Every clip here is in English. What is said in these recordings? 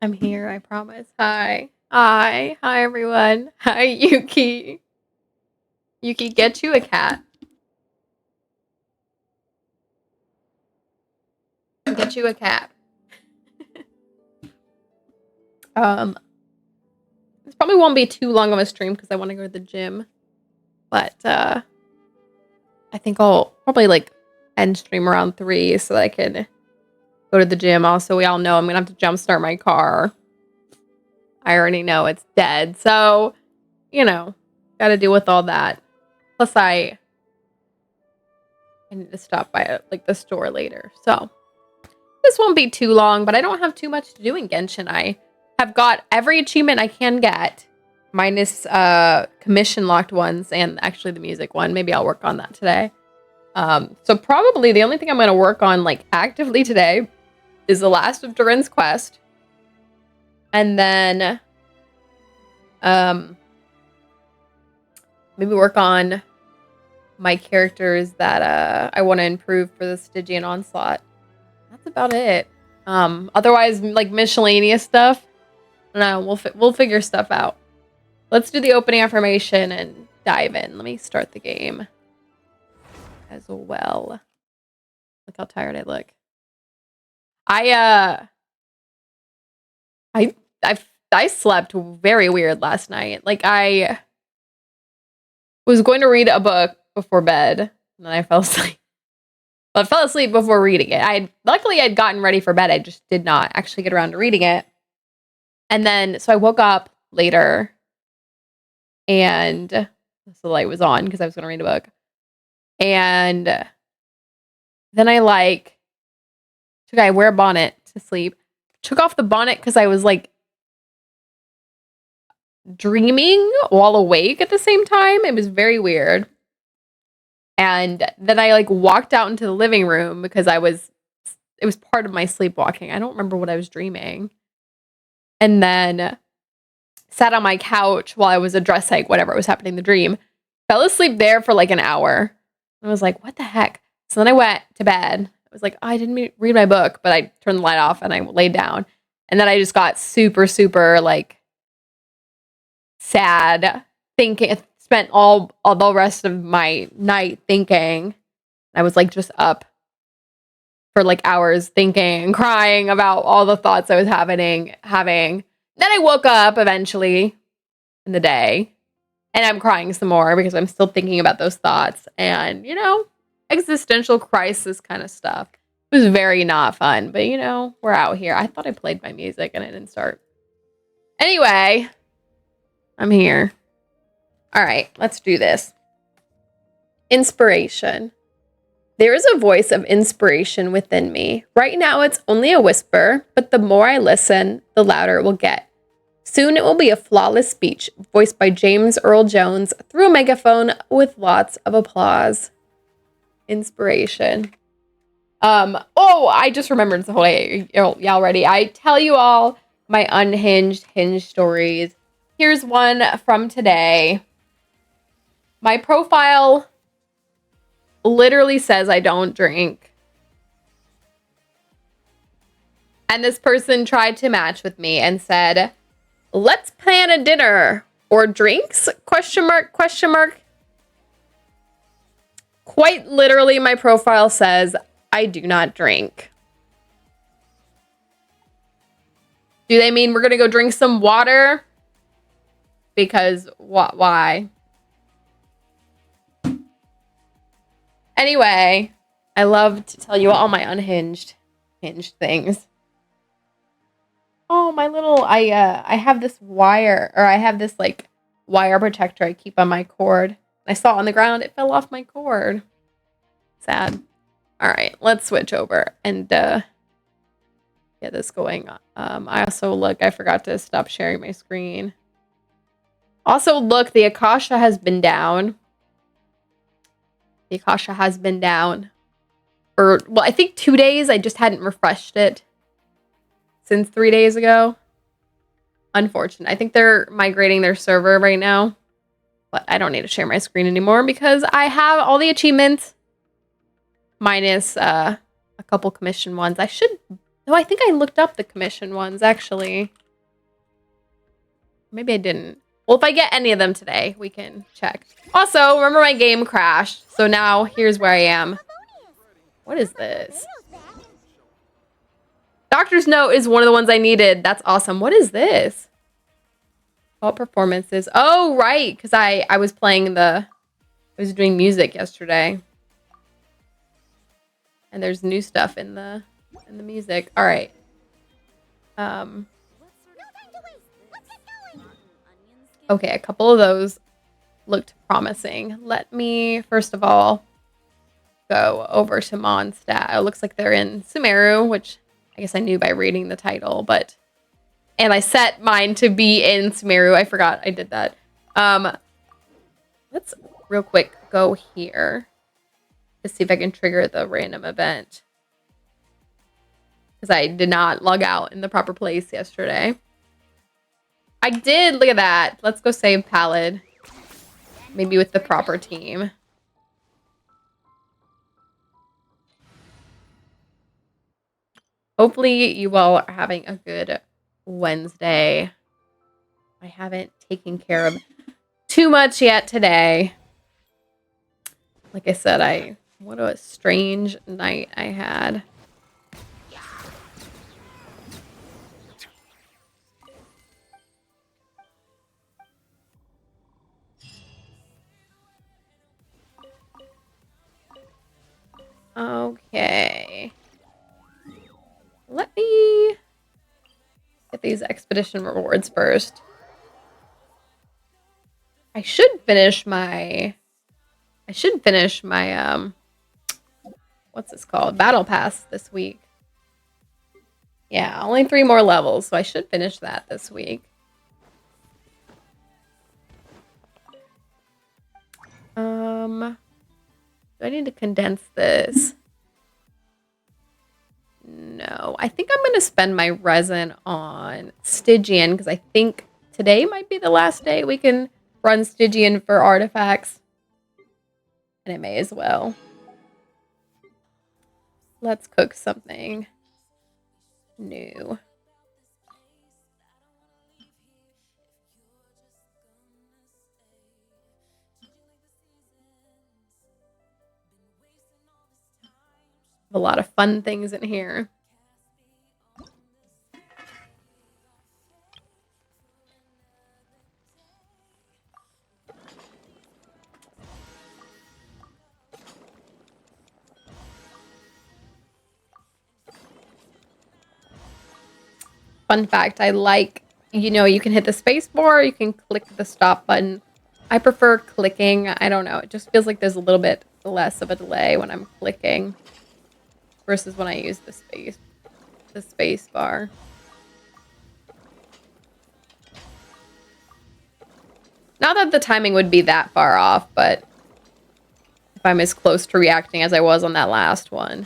I'm here, I promise. Hi. Hi. Hi, everyone. Hi, Yuki. Yuki, get you a cat. Get you a cat. This probably won't be too long of a stream because I want to go to the gym. But I think I'll probably like end stream around 3 so that I can go to the gym. Also, we all know I'm gonna have to jumpstart my car. I already know it's dead. So, you know, gotta deal with all that. Plus I need to stop by like the store later. So this won't be too long, but I don't have too much to do in Genshin. I have got every achievement I can get, minus commission locked ones and actually the music one. Maybe I'll work on that today. So probably the only thing I'm going to work on like actively today is the last of Durin's quest. And then maybe work on my characters that I want to improve for the Stygian Onslaught. That's about it. Otherwise, like miscellaneous stuff, no, we'll figure stuff out. Let's do the opening affirmation and dive in. Let me start the game as well. Look how tired I look. I slept very weird last night. Like I was going to read a book before bed, and then I fell asleep. But I fell asleep before reading it. Luckily I'd gotten ready for bed. I just did not actually get around to reading it. And then so I woke up later and the light was on because I was going to read a book. And then I wear a bonnet to sleep. Took off the bonnet because I was like dreaming while awake at the same time. It was very weird. And then I like walked out into the living room because it was part of my sleepwalking. I don't remember what I was dreaming. And then sat on my couch while I was addressing whatever was happening in the dream. Fell asleep there for like an hour. I was like, what the heck? So then I went to bed. I was like, oh, I didn't read my book, but I turned the light off and I laid down. And then I just got super, super like sad thinking. Spent all the rest of my night thinking. I was like just up for like hours thinking and crying about all the thoughts I was having. Then I woke up eventually in the day and I'm crying some more because I'm still thinking about those thoughts and, you know, existential crisis kind of stuff. It was very not fun, but you know, we're out here. I thought I played my music and I didn't start. Anyway, I'm here. All right, let's do this. Inspiration. There is a voice of inspiration within me. Right now, it's only a whisper, but the more I listen, the louder it will get. Soon it will be a flawless speech, voiced by James Earl Jones through a megaphone with lots of applause. Inspiration. I just remembered the whole day. Y'all ready? I tell you all my unhinged hinge stories. Here's one from today. My profile literally says I don't drink. And this person tried to match with me and said, let's plan a dinner or drinks? ? Quite literally, my profile says, I do not drink. Do they mean we're going to go drink some water? Because why? Anyway, I love to tell you all my hinged things. Oh, my little, I have this wire, or I have this like wire protector I keep on my cord. I saw it on the ground. It fell off my cord. Sad. All right, let's switch over and get this going. I also I forgot to stop sharing my screen. Also, look, the Akasha has been down. The Akasha has been down for, well, I think 2 days. I just hadn't refreshed it since 3 days ago. Unfortunate. I think they're migrating their server right now. But I don't need to share my screen anymore because I have all the achievements. Minus a couple commission ones. I should... No, I think I looked up the commission ones, actually. Maybe I didn't. Well, if I get any of them today, we can check. Also, remember my game crashed. So now, here's where I am. What is this? Doctor's Note is one of the ones I needed. That's awesome. What is this? All performances. Oh, right. Because I was playing I was doing music yesterday. And there's new stuff in the music. All right. Okay, a couple of those looked promising. Let me, first of all, go over to Mondstadt. It looks like they're in Sumeru, which I guess I knew by reading the title, but... And I set mine to be in Sumeru. I forgot I did that. Let's real quick go here to see if I can trigger the random event. Because I did not log out in the proper place yesterday. I did! Look at that! Let's go save Pallid. Maybe with the proper team. Hopefully you all are having a good Wednesday. I haven't taken care of too much yet today. Like I said, what a strange night I had. Okay. Let me get these expedition rewards first. I should finish my what's this called? Battle Pass this week. Yeah, only 3 more levels, so I should finish that this week. Do I need to condense this? No, I think I'm going to spend my resin on Stygian because I think today might be the last day we can run Stygian for artifacts. And it may as well. Let's cook something new. A lot of fun things in here. Fun fact, I like, you can hit the space bar, you can click the stop button. I prefer clicking. I don't know. It just feels like there's a little bit less of a delay when I'm clicking versus when I use the space bar. Not that the timing would be that far off, but if I'm as close to reacting as I was on that last one.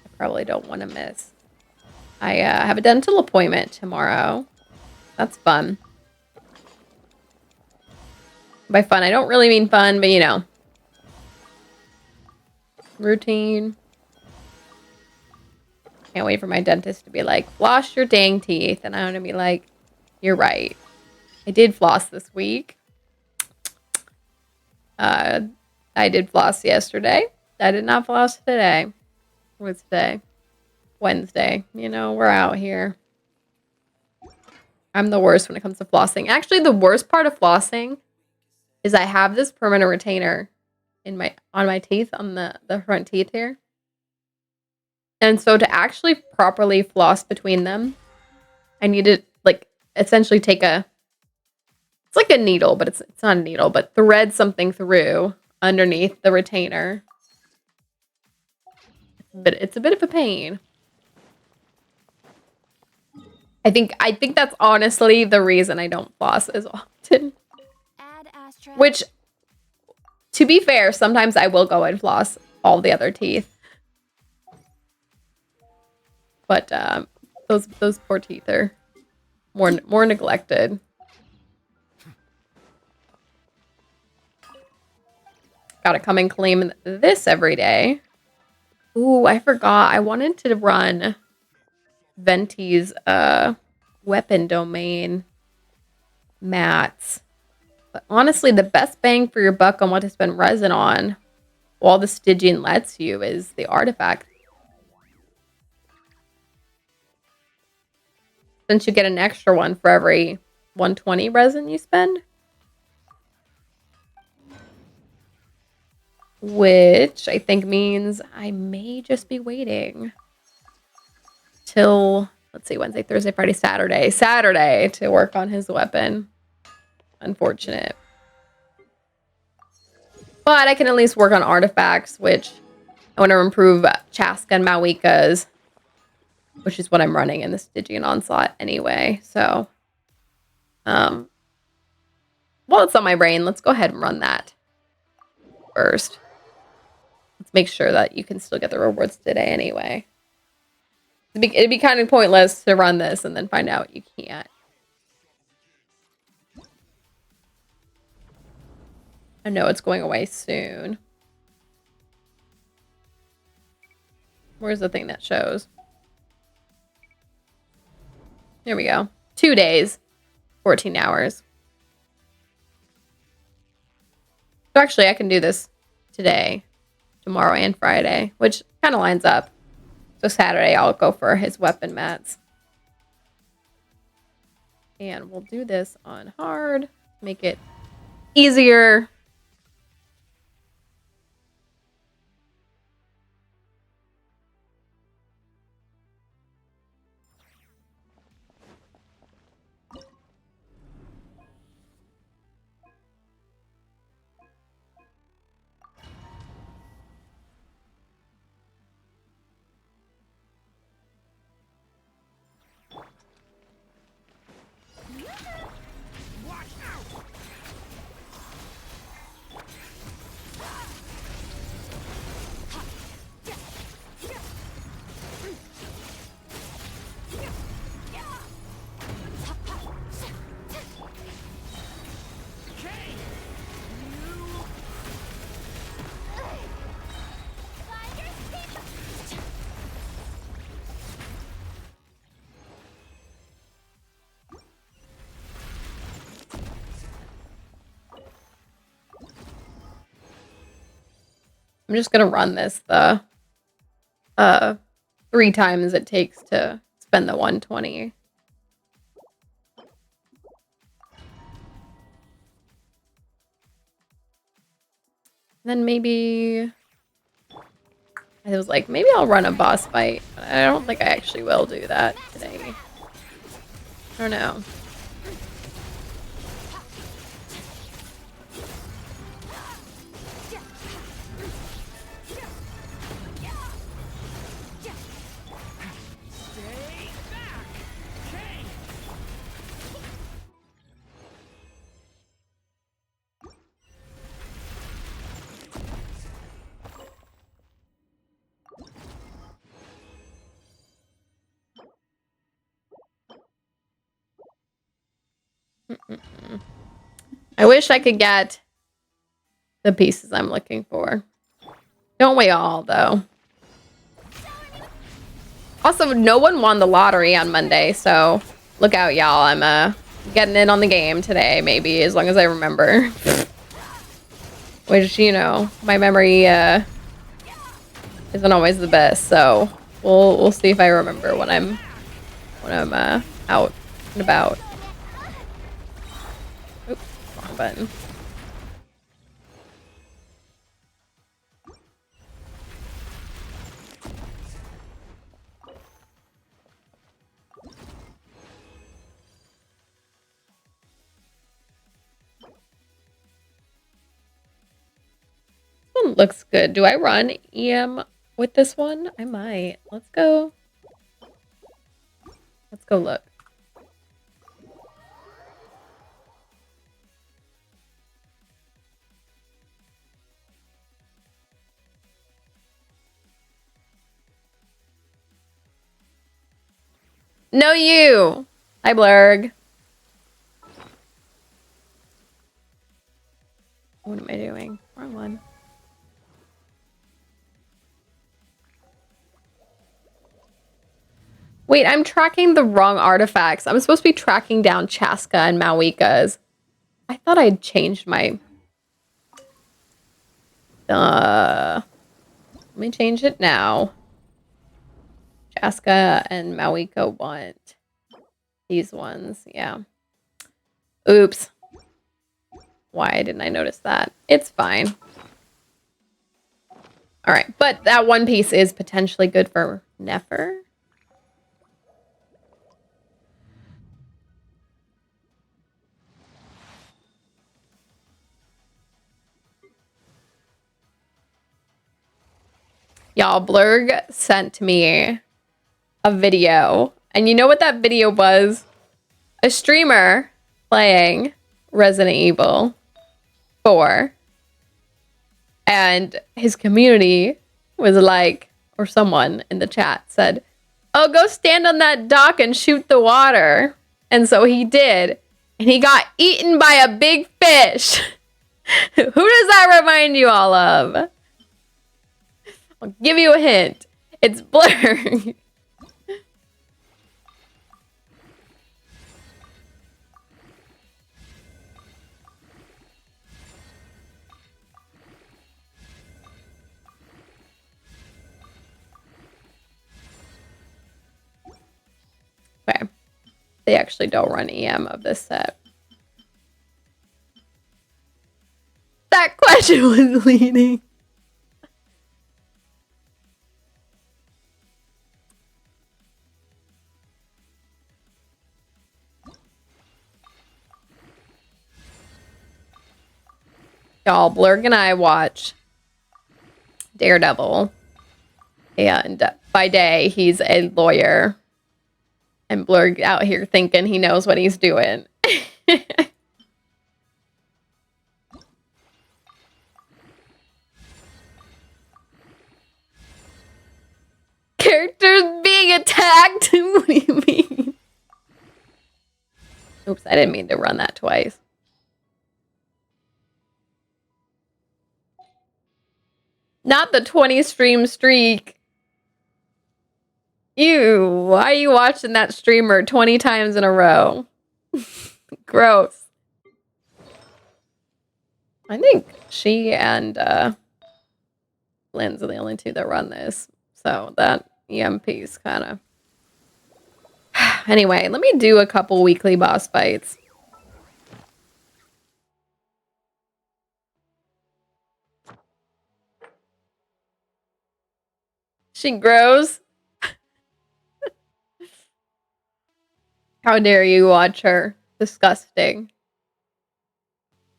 I probably don't want to miss. I have a dental appointment tomorrow. That's fun. By fun, I don't really mean fun, but routine. Can't wait for my dentist to be like, floss your dang teeth. And I'm going to be like, you're right. I did floss this week. I did floss yesterday. I did not floss today. What's today? Wednesday. We're out here. I'm the worst when it comes to flossing. Actually, the worst part of flossing is I have this permanent retainer on my teeth, on the front teeth here. And so to actually properly floss between them, I needed essentially take a, it's like a needle, but it's not a needle, but thread something through underneath the retainer. But it's a bit of a pain. I think that's honestly the reason I don't floss as often. Which, to be fair, sometimes I will go and floss all the other teeth. But those poor teeth are more neglected. Gotta come and claim this every day. Ooh, I forgot. I wanted to run Venti's weapon domain mats. But honestly, the best bang for your buck on what to spend resin on, while the Stygian lets you, is the artifact. Since you get an extra one for every 120 resin you spend. Which I think means I may just be waiting till, let's see, Wednesday, Thursday, Friday, Saturday to work on his weapon. Unfortunate. But I can at least work on artifacts, which I want to improve Chaska and Mawika's, which is what I'm running in the Stygian Onslaught anyway. So, well, it's on my brain. Let's go ahead and run that first. Let's make sure that you can still get the rewards today anyway. It'd be kind of pointless to run this and then find out you can't. I know it's going away soon. Where's the thing that shows? Here we go. 2 days, 14 hours. So actually, I can do this today, tomorrow, and Friday, which kind of lines up. So Saturday, I'll go for his weapon mats. And we'll do this on hard, make it easier. I'm just gonna run this the 3 times it takes to spend the 120. Then maybe I was like, maybe I'll run a boss fight, but I don't think I actually will do that today. I don't know. I wish I could get the pieces I'm looking for. Don't we all, though? Also, no one won the lottery on Monday, so look out, y'all. I'm getting in on the game today, maybe, as long as I remember. Which, you know, my memory isn't always the best, so we'll see if I remember when I'm out and about. Oops, wrong button. one looks good. Do I run EM with this one? I might. Let's go. Let's go look. No, you. Hi, Blurg. What am I doing? Wrong one. Wait, I'm tracking the wrong artifacts. I'm supposed to be tracking down Chaska and Mawika's. I thought I'd changed my... Let me change it now. Chaska and Mawika want these ones. Yeah. Oops. Why didn't I notice that? It's fine. All right, but that one piece is potentially good for Nefer. Y'all, Blurg sent me a video. And you know what that video was? A streamer playing Resident Evil 4. And his community was like, or someone in the chat said, oh, go stand on that dock and shoot the water. And so he did. And he got eaten by a big fish. Who does that remind you all of? I'll give you a hint. It's Blurg. Okay. They actually don't run EM of this set. That question was leading. Y'all, Blurg and I watch Daredevil. And by day, he's a lawyer. And Blurg out here thinking he knows what he's doing. Characters being attacked? What do you mean? Oops, I didn't mean to run that twice. Not the 20 stream streak. Ew, why are you watching that streamer 20 times in a row? Gross. I think she and Lynn's are the only two that run this. So that EMP's kind of... Anyway, let me do a couple weekly boss fights. She grows. How dare you watch her? Disgusting.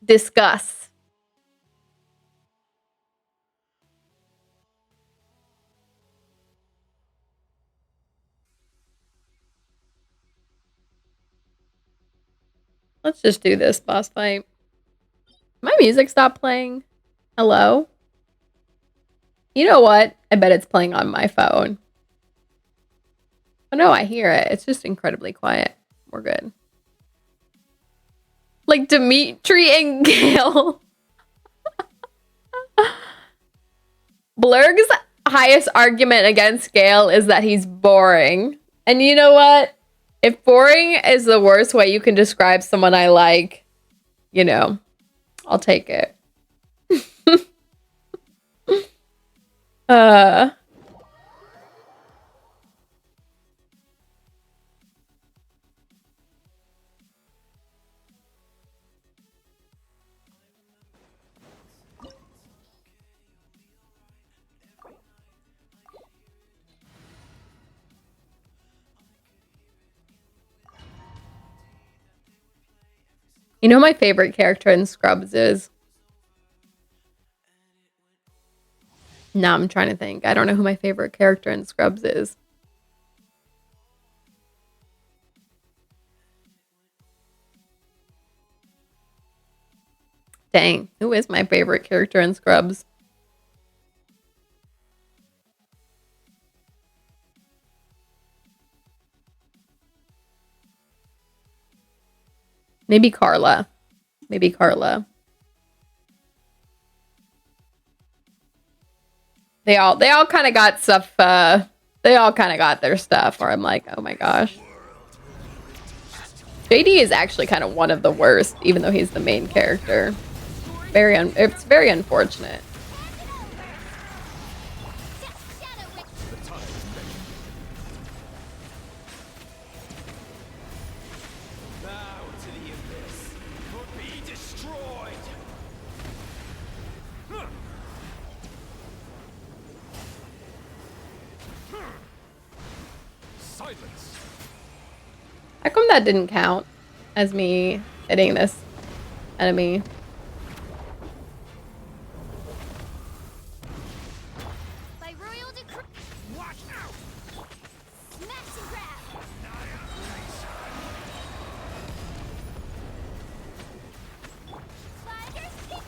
Disgust. Let's just do this boss fight. My music stopped playing. Hello? You know what? I bet it's playing on my phone. Oh no, I hear it. It's just incredibly quiet. We're good. Like Dimitri and Gale. Blurg's highest argument against Gale is that he's boring. And you know what? If boring is the worst way you can describe someone I like, you know, I'll take it. You know my favorite character in Scrubs is? Now I'm trying to think. I don't know who my favorite character in Scrubs is. Dang, who is my favorite character in Scrubs? Maybe Carla. Maybe Carla. They all kind of got stuff, they all kind of got their stuff where I'm like, oh my gosh. JD is actually kind of one of the worst, even though he's the main character. It's very unfortunate. How come that didn't count as me hitting this enemy? By royal decree. Watch out! Smash and grab. Spider stick.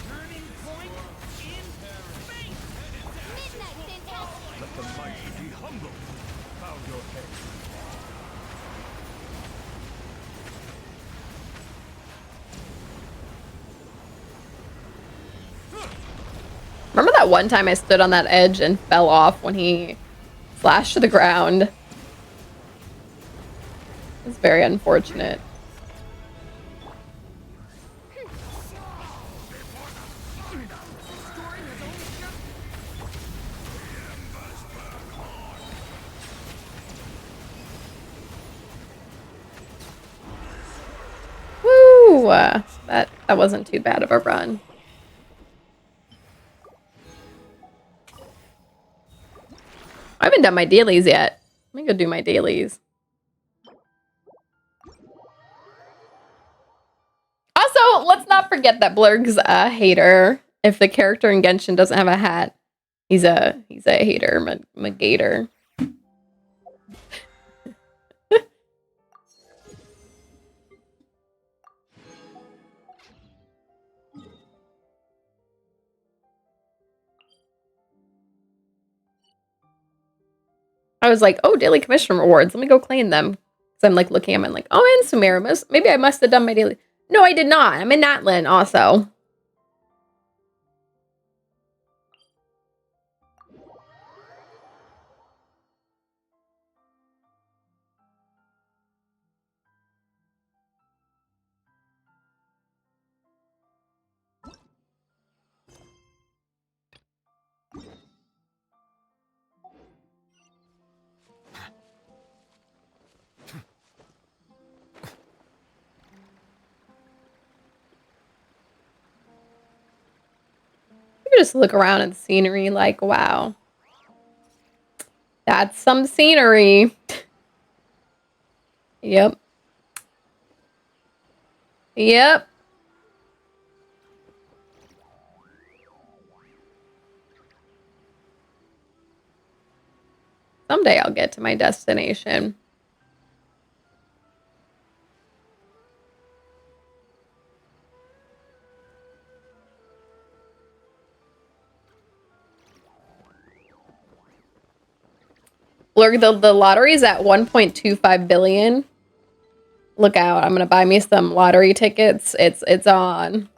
Turning point in space. Midnight fantastic. Let the mighty be humble. Bow your head. Remember that one time I stood on that edge and fell off when he slashed to the ground? It's very unfortunate. Woo! That wasn't too bad of a run. I haven't done my dailies yet. Let me go do my dailies. Also, let's not forget that Blurg's a hater. If the character in Genshin doesn't have a hat, he's a hater, Magator. I was like, oh, daily commission rewards. Let me go claim them. So I'm like looking at them and like, oh, and Sumeru. Maybe I must have done my daily. No, I did not. I'm in Natlin also. You just look around at the scenery like, wow. That's some scenery. Yep. Yep. Someday I'll get to my destination. Look, the lottery is at 1.25 billion. Look out, I'm gonna buy me some lottery tickets. It's on.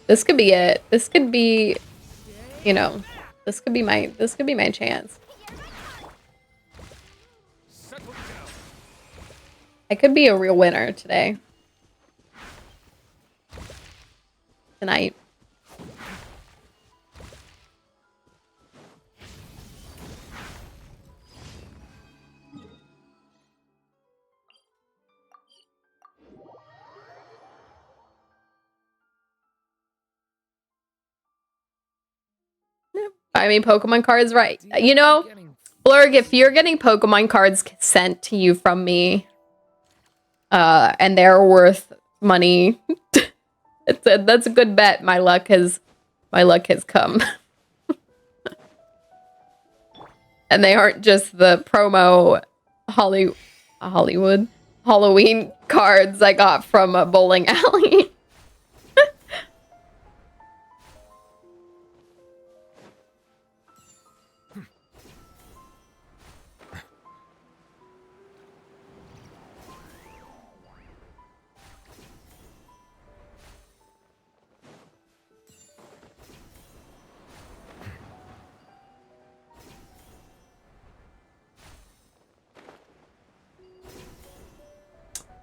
This could be it. This could be, you know, this could be my chance. I could be a real winner today. Tonight. I mean, Pokemon cards, right? You know, Blurg, if you're getting Pokemon cards sent to you from me, and they're worth money, that's a good bet. My luck has come. And they aren't just the promo Hollywood Halloween cards I got from a bowling alley.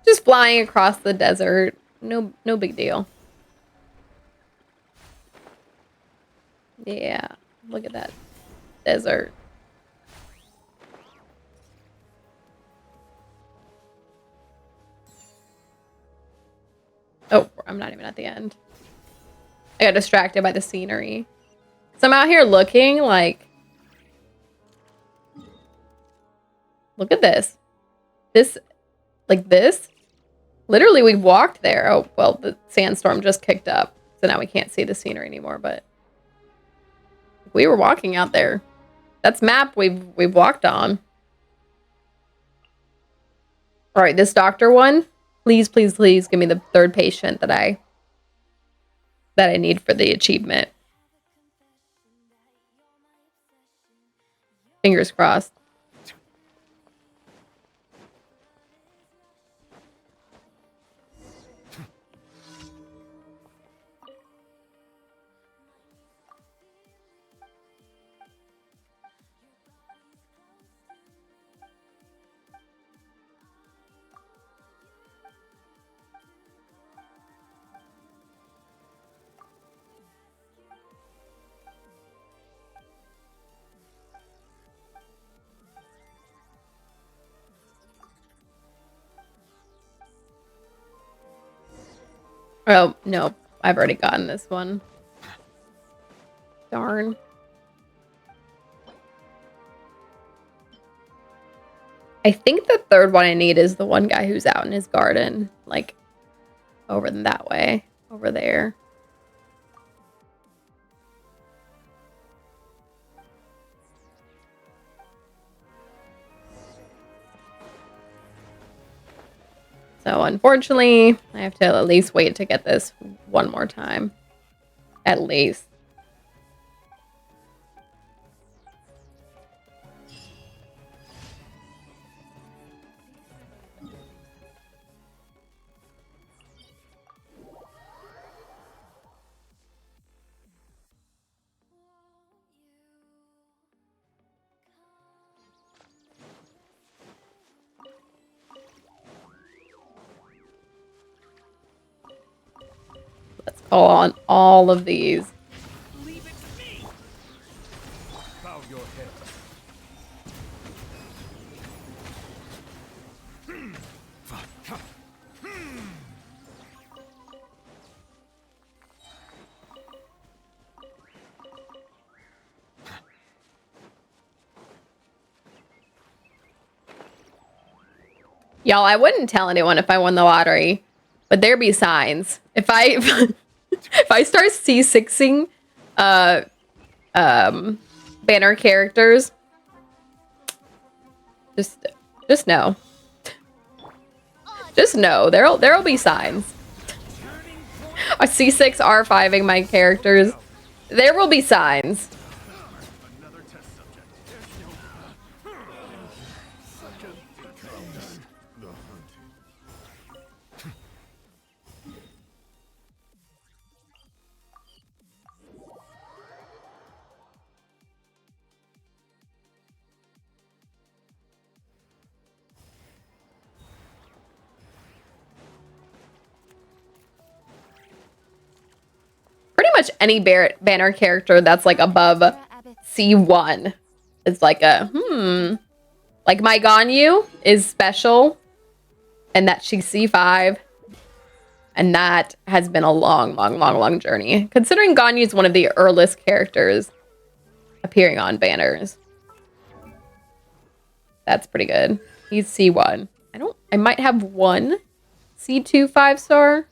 Just flying across the desert. No big deal. Yeah, look at that desert. Oh, I'm not even at the end. I got distracted by the scenery. So I'm out here looking like... Look at this. This, like this. Literally, we walked there. Oh, well, the sandstorm just kicked up. So now we can't see the scenery anymore, but... We were walking out there. That's map we've walked on. All right, this doctor one. Please, please, please give me the third patient that I need for the achievement. Fingers crossed. Oh, no. I've already gotten this one. Darn. I think the third one I need is the one guy who's out in his garden. Like, over that way. Over there. So, unfortunately, I have to at least wait to get this one more time. At least. Let's call on all of these. Leave it to me. Bow your head. Y'all, I wouldn't tell anyone if I won the lottery, but there be signs. If I if I start C6ing banner characters, just know. Just know there'll be signs. A C6 R5ing my characters. There will be signs. Another test subject. Pretty much any banner character that's like above C1 is like a like my Ganyu is special, and that she's C5, and that has been a long journey. Considering Ganyu is one of the earliest characters appearing on banners, that's pretty good. He's C1. I might have one C2 5-star.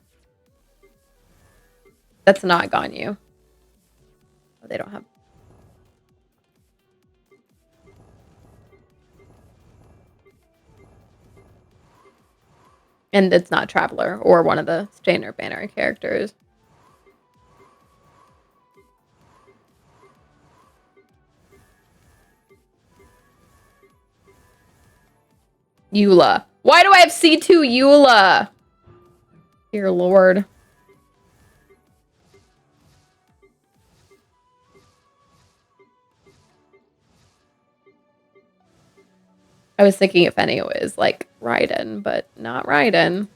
That's not Ganyu. Oh, they don't have. And it's not Traveler or one of the standard banner characters. Eula. Why do I have C2 Eula? Dear Lord. I was thinking if any it was like Raiden, but not Raiden.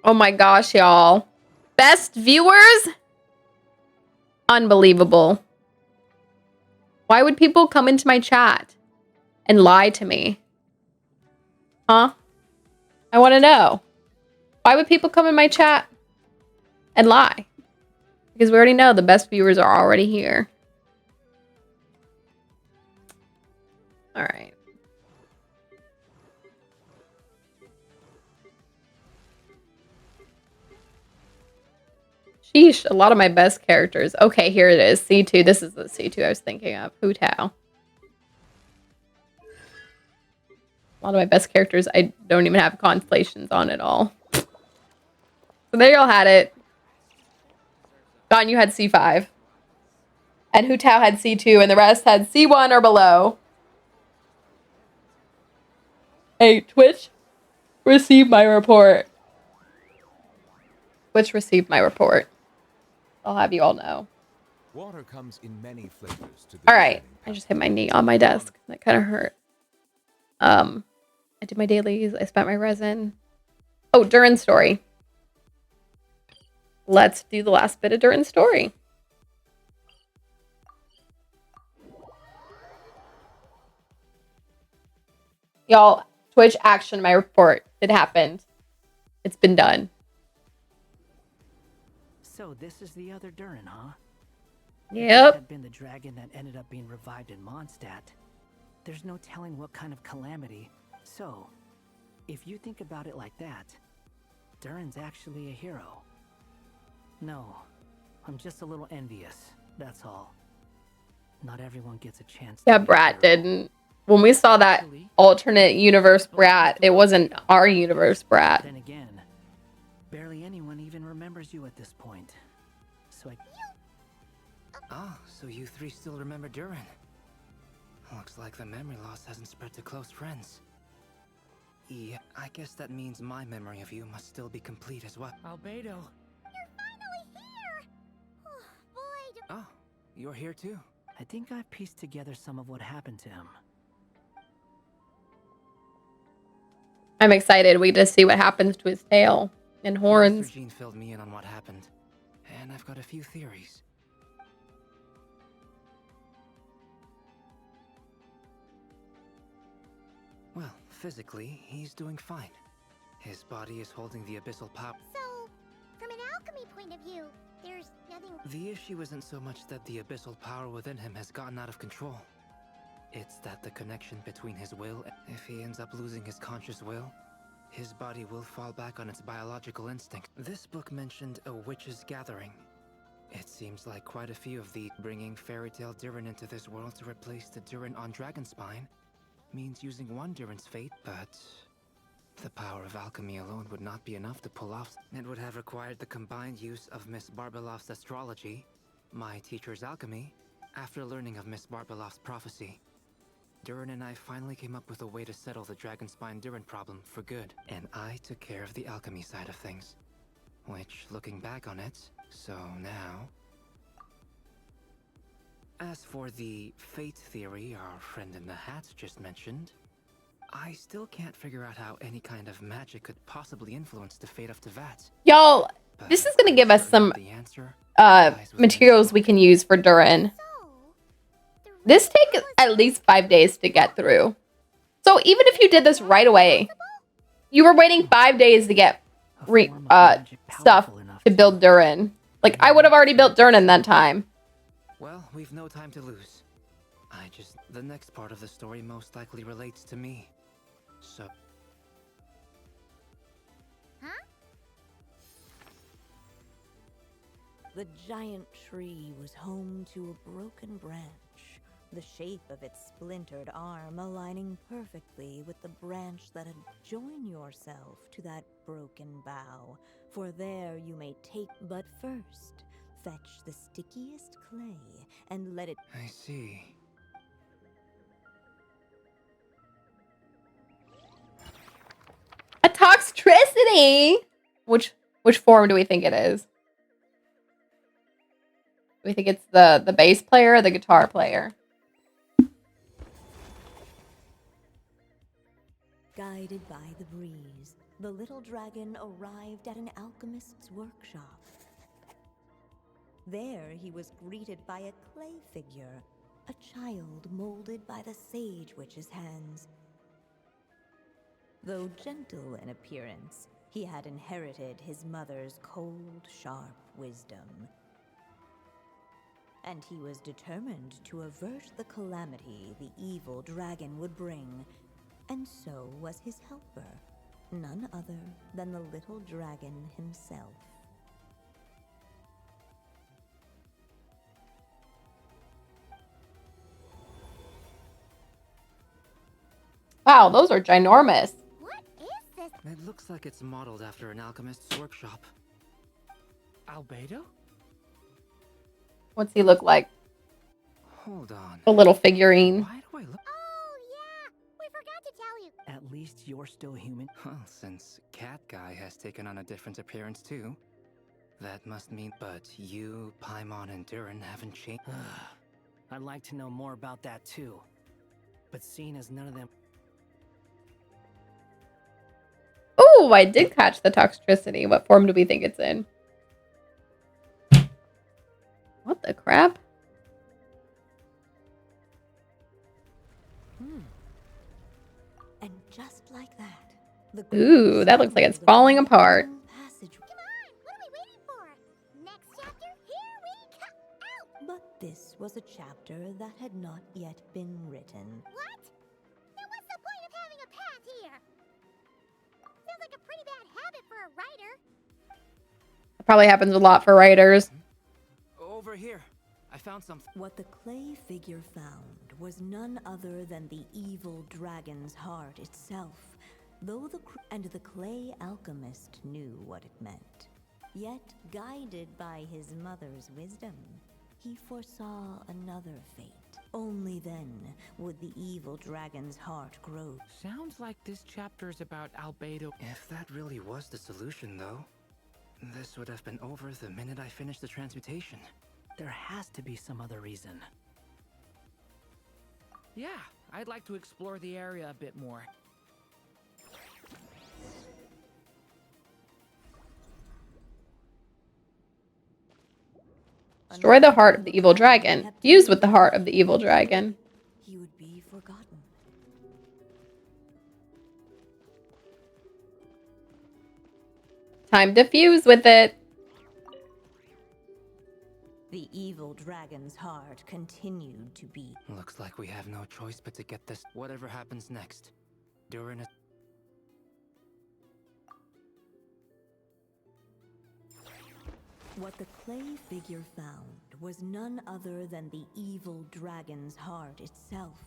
Oh my gosh, y'all. Best viewers? Unbelievable. Why would people come into my chat and lie to me? Huh? I want to know. Why would people come in my chat and lie? Because we already know the best viewers are already here. All right. Sheesh, a lot of my best characters. Okay, here it is. C2. This is the C2 I was thinking of. Hu Tao. A lot of my best characters I don't even have constellations on at all. So there y'all had it. Don, you had C5. And Hu Tao had C2, and the rest had C1 or below. Hey, Twitch, receive my report. Twitch received my report. I'll have you all know. Water comes in many flavors to the All right, I just hit my knee on my desk. That kind of hurt. I did my dailies. I spent my resin. Oh, Durin's story. Let's do the last bit of Durin's story. Y'all, Twitch action my report. It happened. It's been done. So this is the other Durin, huh? Yep. Had been the dragon that ended up being revived in Mondstadt. There's no telling what kind of calamity. So, if you think about it like that, Durin's actually a hero. No, I'm just a little envious, that's all. Not everyone gets a chance to Yeah, be a Brat hero. didn't. When we saw that alternate universe Brat, it wasn't our universe Brat. Then again, barely anyone even remembers you at this point. So I... Ah, so you three still remember Durin. Looks like the memory loss hasn't spread to close friends. Yeah, I guess that means my memory of you must still be complete as well. Albedo. You're finally here! Oh, boy, Oh, you're here too. I think I've pieced together some of what happened to him. I'm excited. We just see what happens to his tail and horns. Master Jean filled me in on what happened, and I've got a few theories. Well, physically, he's doing fine. His body is holding the abyssal power. So, from an alchemy point of view, there's nothing... The issue isn't so much that the abyssal power within him has gotten out of control. It's that the connection between his will, if he ends up losing his conscious will, his body will fall back on its biological instinct. This book mentioned a witch's gathering. It seems like quite a few of the bringing fairy tale Durin into this world to replace the Durin on Dragonspine means using one Durin's fate, but the power of alchemy alone would not be enough to pull off. It would have required the combined use of Miss Barbeloff's astrology, my teacher's alchemy, after learning of Miss Barbeloff's prophecy. Durin and I finally came up with a way to settle the Dragonspine Durin problem for good, and I took care of the alchemy side of things. Which, looking back on it, so now... As for the fate theory our friend in the hat just mentioned, I still can't figure out how any kind of magic could possibly influence the fate of Tevat. Y'all, But this is going to give us some the answer lies within materials we can use for Durin. So, the This real takes is at least 5 days to get through. So even if you did this right away, you were waiting 5 days to get A form of magic stuff powerful enough to build Durin. Like, I would have already built Durin in that time. Well, we've no time to lose. The next part of the story most likely relates to me. So... The giant tree was home to a broken branch, the shape of its splintered arm aligning perfectly with the branch that had joined yourself to that broken bough, for there you may take. But first, fetch the stickiest clay and let it. I see. A toxtricity. Which form do we think it is? Do we think it's the bass player or the guitar player? Guided by the breeze, the little dragon arrived at an alchemist's workshop. There he was greeted by a clay figure, a child molded by the sage witch's hands. Though gentle in appearance, he had inherited his mother's cold, sharp wisdom. And he was determined to avert the calamity the evil dragon would bring. And so was his helper, none other than the little dragon himself. Wow, those are ginormous. What is this? It looks like it's modeled after an alchemist's workshop. Albedo? What's he look like? Hold on. A little figurine. Why do I look? Oh, yeah. We forgot to tell you. At least you're still human. Well, since Cat Guy has taken on a different appearance too, that must mean. But you, Paimon, and Durin haven't changed. I'd like to know more about that too. But seeing as none of them. Oh, I did catch the toxtricity. What form do we think it's in? What the crap? And just like that, the Ooh, that looks like it's falling apart. Passage. Come on. What are we waiting for? Next chapter, here we come. Out. But this was a chapter that had not yet been written. What? Then what's the point of having a path here? Sounds like a pretty bad habit for a writer. It probably happens a lot for writers. Over here. I found something. What the clay figure found was none other than the evil dragon's heart itself, though the clay alchemist knew what it meant. Yet, guided by his mother's wisdom, he foresaw another fate. Only then would the evil dragon's heart grow. Sounds like this chapter is about Albedo. If that really was the solution, though, this would have been over the minute I finished the transmutation. There has to be some other reason. Yeah, I'd like to explore the area a bit more. Destroy the heart of the evil dragon. Fuse with the heart of the evil dragon. He would be forgotten. Time to fuse with it. The evil dragon's heart continued to beat. Looks like we have no choice but to get this. Whatever happens next, Durin is. What the clay figure found was none other than the evil dragon's heart itself.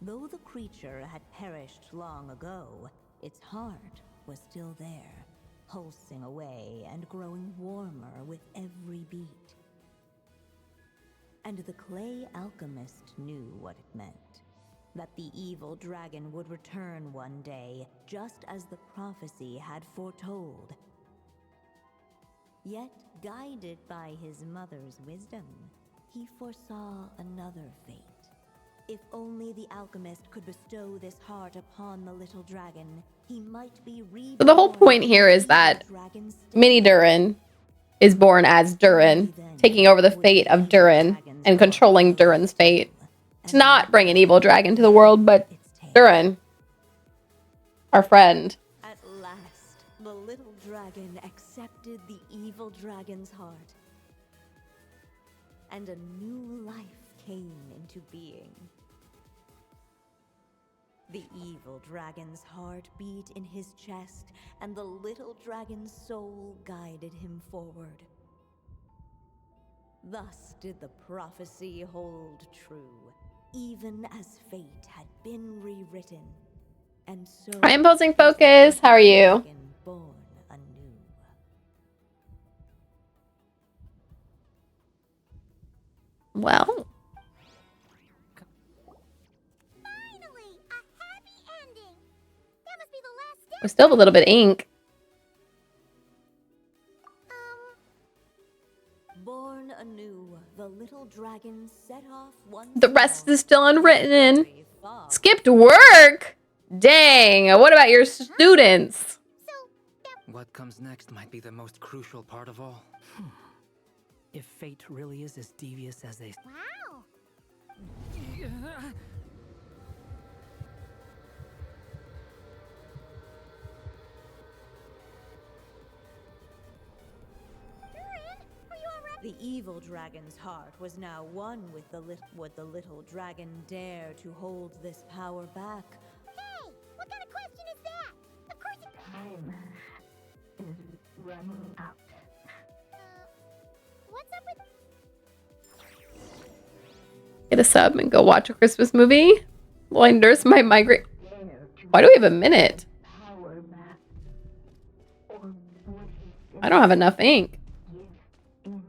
Though the creature had perished long ago, its heart was still there, pulsing away and growing warmer with every beat. And the clay alchemist knew what it meant. That the evil dragon would return one day, just as the prophecy had foretold. Yet, guided by his mother's wisdom, he foresaw another fate. If only the alchemist could bestow this heart upon the little dragon, he might be reborn. So the whole point here is that Mini Durin is born as Durin, taking over the fate of Durin and controlling Durin's fate. To not bring an evil dragon to the world, but Durin, our friend. At last, the little dragon accepted the evil dragon's heart. And a new life came into being. The evil dragon's heart beat in his chest, and the little dragon's soul guided him forward. Thus did the prophecy hold true. even as fate had been rewritten. And so I am posing focus. How are you? dragon born anew. Well, Finally, a happy ending. That must be the last step. we still have a little bit of ink. Born anew, the little dragon set off once The rest more. is still unwritten. Story far Skipped work. Dang. What about your students? What comes next might be the most crucial part of all. If fate really is as devious as they... Wow. Durin, are you alright? The evil dragon's heart was now one with the would the little dragon dare to hold this power back? Hey, what kind of question is that? Of course it... Time is running out. What's up with... Get a sub and go watch a Christmas movie. While I nurse my migraine. Why do we have a minute? Power back. Or would he I don't have enough ink. give in?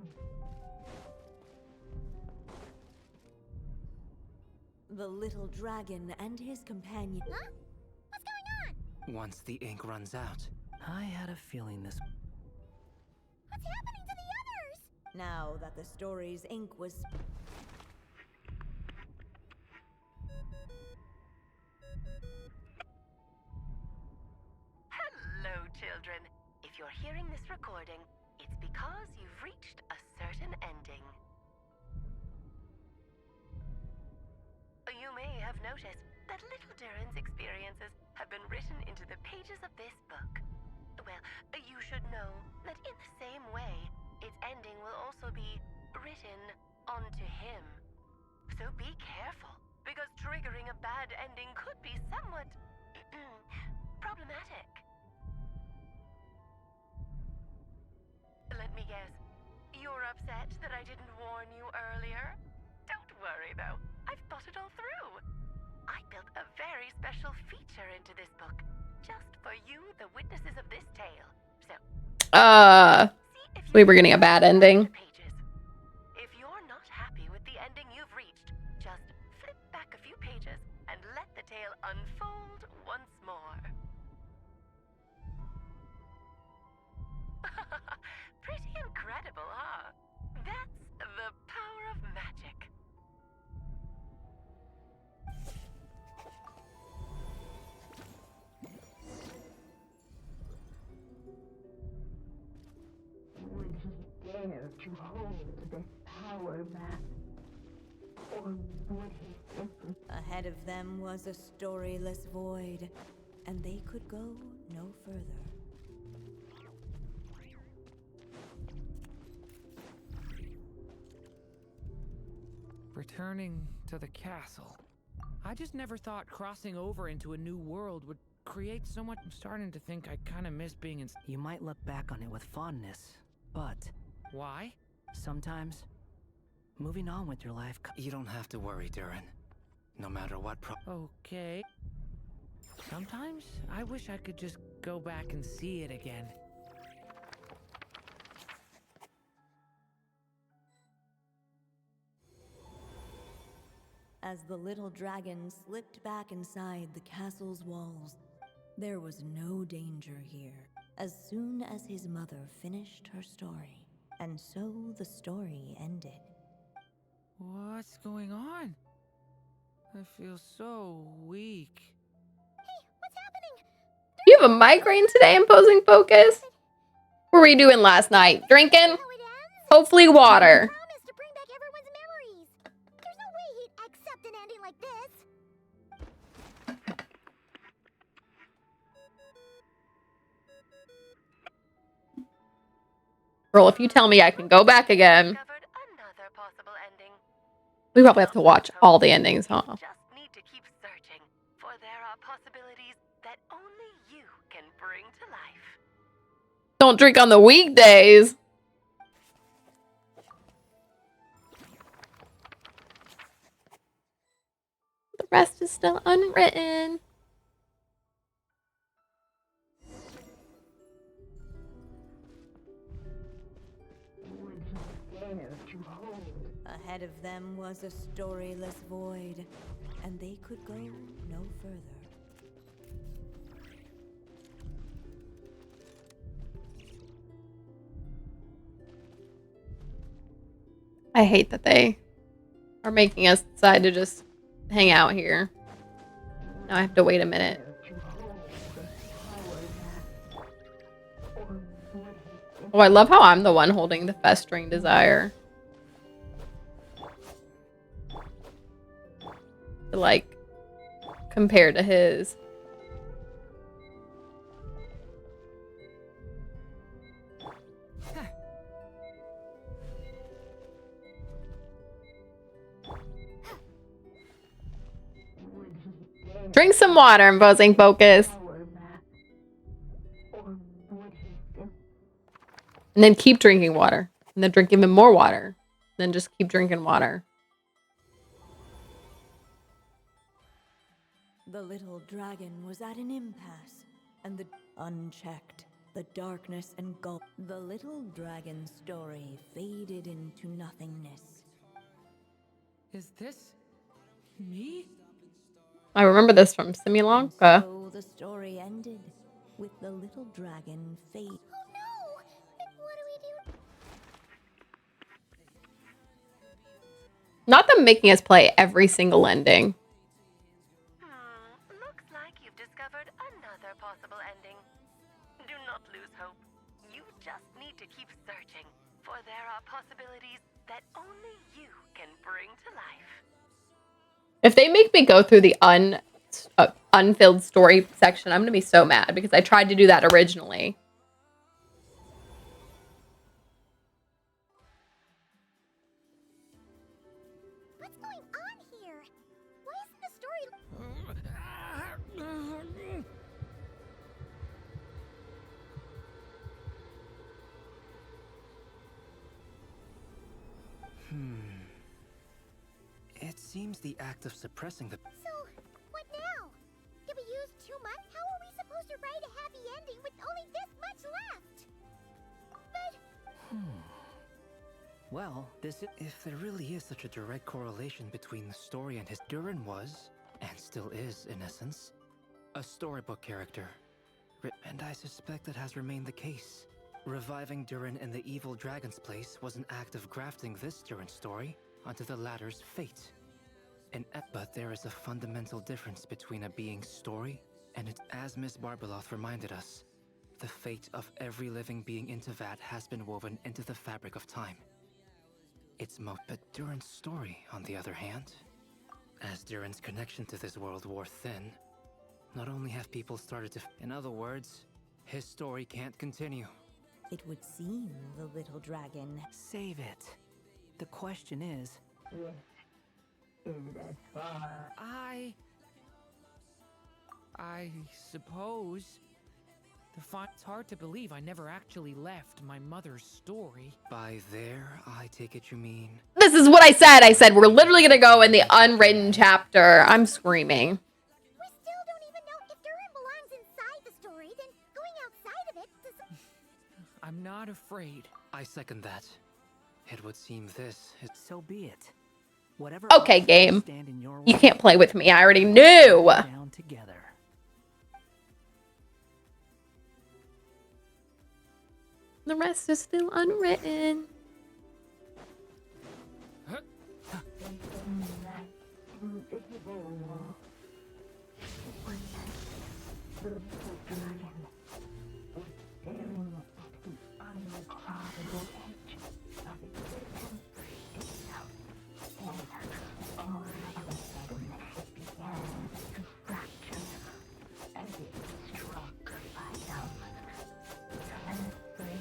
The little dragon and his companion. Huh? What's going on? Once the ink runs out, I had a feeling this... What's happening to the others? Now that the story's ink was Hello, children. If you're hearing this recording, it's because you've reached a certain ending. You may have noticed that little Durin's experiences have been written into the pages of this book. Well, you should know that in the same way, its ending will also be written onto him. So be careful, because triggering a bad ending could be somewhat problematic. Let me guess. You're upset that I didn't warn you earlier? Don't worry, though. I've thought it all through. I built a very special feature into this book, just for you, the witnesses of this tale. So, see if we you were getting a bad ending. pages. If you're not happy with the ending you've reached, just flip back a few pages and let the tale unfold once more. Pretty incredible, huh? That's the power of magic. Would he dare to hold this power back? Or would he simply ahead of them was a storyless void, and they could go no further. Returning to the castle. I just never thought crossing over into a new world would create so much. I'm starting to think I kind of miss being in. You might look back on it with fondness, but Why? sometimes moving on with your life... you don't have to worry, Durin. No matter what Okay. Sometimes I wish I could just go back and see it again. As the little dragon slipped back inside the castle's walls, there was no danger here. As soon as his mother finished her story, and so the story ended. What's going on? I feel so weak. What's happening? You have a migraine today, imposing focus? What were you doing last night? Drinking? How it ends? Hopefully water. Promise to bring back everyone's memories. There's no way he'd accept an ending like this. Girl, if you tell me I can go back again, Discovered another possible ending. we probably have to watch all the endings, huh? Just need to keep searching, for there are possibilities that only you can bring to life. Don't drink on the weekdays. rest is still unwritten. Would he dare to hold? Ahead of them was a storyless void, and they could go no further. I hate that they are making us decide to just hang out here. Now I have to wait a minute. To hold the power back? Or would he Oh, I love how I'm the one holding the festering desire. Like, compared to his. would he dare Drink some water, imposing focus. power back? Or would he simply And then keep drinking water. And then drink even more water. Then just keep drinking water. The little dragon was at an impasse, and the unchecked, the darkness engulfed. The little dragon story faded into nothingness. Is this me? I remember this from Simulonka. So the story ended with the little dragon fade. Oh no! Then what do we do? Not them making us play every single ending. Looks like you've discovered another possible ending. Do not lose hope. You just need to keep searching, for there are possibilities that only you can bring to life. If they make me go through the unfilled story section, I'm going to be so mad because I tried to do that originally. What's going on here? Why isn't the story... It seems the act of suppressing the... So, what now? Did we use too much? How are we supposed to write a happy ending with only this much left? But... Well, if there really is such a direct correlation between the story and his... Durin was, and still is in essence, a storybook character. And I suspect that has remained the case. Reviving Durin in the evil dragon's place was an act of grafting this Durin story onto the latter's fate. But there is a fundamental difference between a being's story and it, as Miss Barbeloth reminded us, the fate of every living being in Teyvat has been woven into the fabric of time. But Durin's story, on the other hand, as Durin's connection to this world wore thin, not only have people started to... In other words, his story can't continue. It would seem the little dragon. Save it. The question is, is as far? I suppose. It's hard to believe I never actually left my mother's story. By there, I take it you mean... This is what I said. I said we're literally going to go in the unwritten chapter. I'm screaming. We still don't even know if Durin belongs inside the story, then going outside of it does... I'm not afraid. I second that. It would seem this is... so be it. Whatever Okay, odds game. stand in your You way, can't play with me. I already knew. down together. The rest is still unwritten. Invisible wall. One night, the little dragon was staring at the uncrossable edge of existence itself, and all of a sudden it began to fracture as if struck by some transferring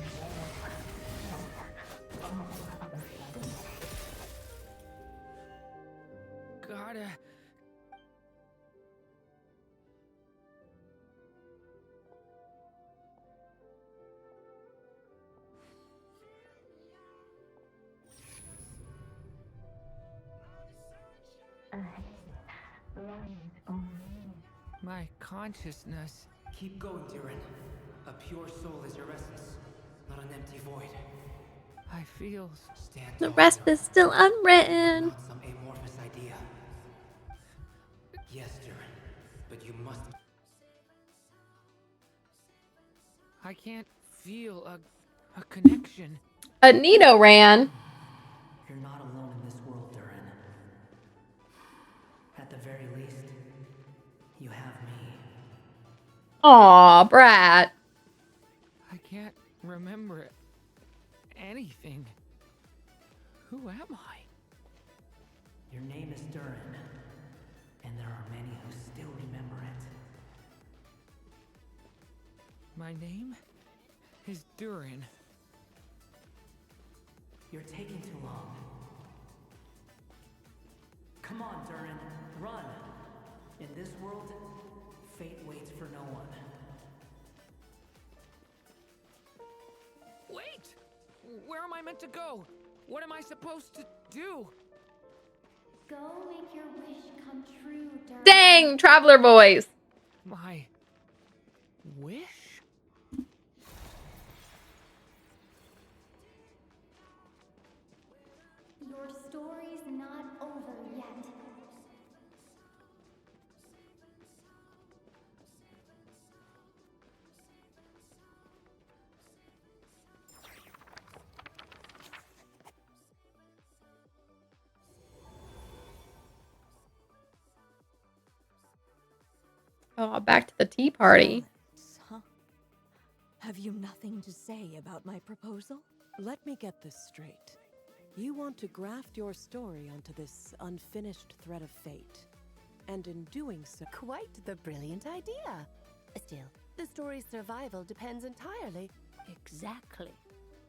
nerve, and all of a sudden My consciousness. Keep going, Durin. A pure soul is your essence, not an empty void. I feel. Stand The tall, rest Durin. is still unwritten. Not some amorphous idea. Yes, Durin, but you must. I can't feel a connection. Nito ran. You're not alone in this world, Durin. At the very least, you have me. Aw, brat. I can't remember anything. Who am I? Your name is Durin, and there are many who still remember it. My name is Durin. You're taking too long. Come on, Durin, run! In this world, fate waits for no one. Wait! Where am I meant to go? What am I supposed to do? Go make your wish come true, Durin. Dang, traveler voice. My wish? Your story's not over yet. Oh, back to the tea party. Huh? Have you nothing to say about my proposal? Let me get this straight. You want to graft your story onto this unfinished thread of fate. And in doing so... Quite the brilliant idea. Still, the story's survival depends entirely. Exactly.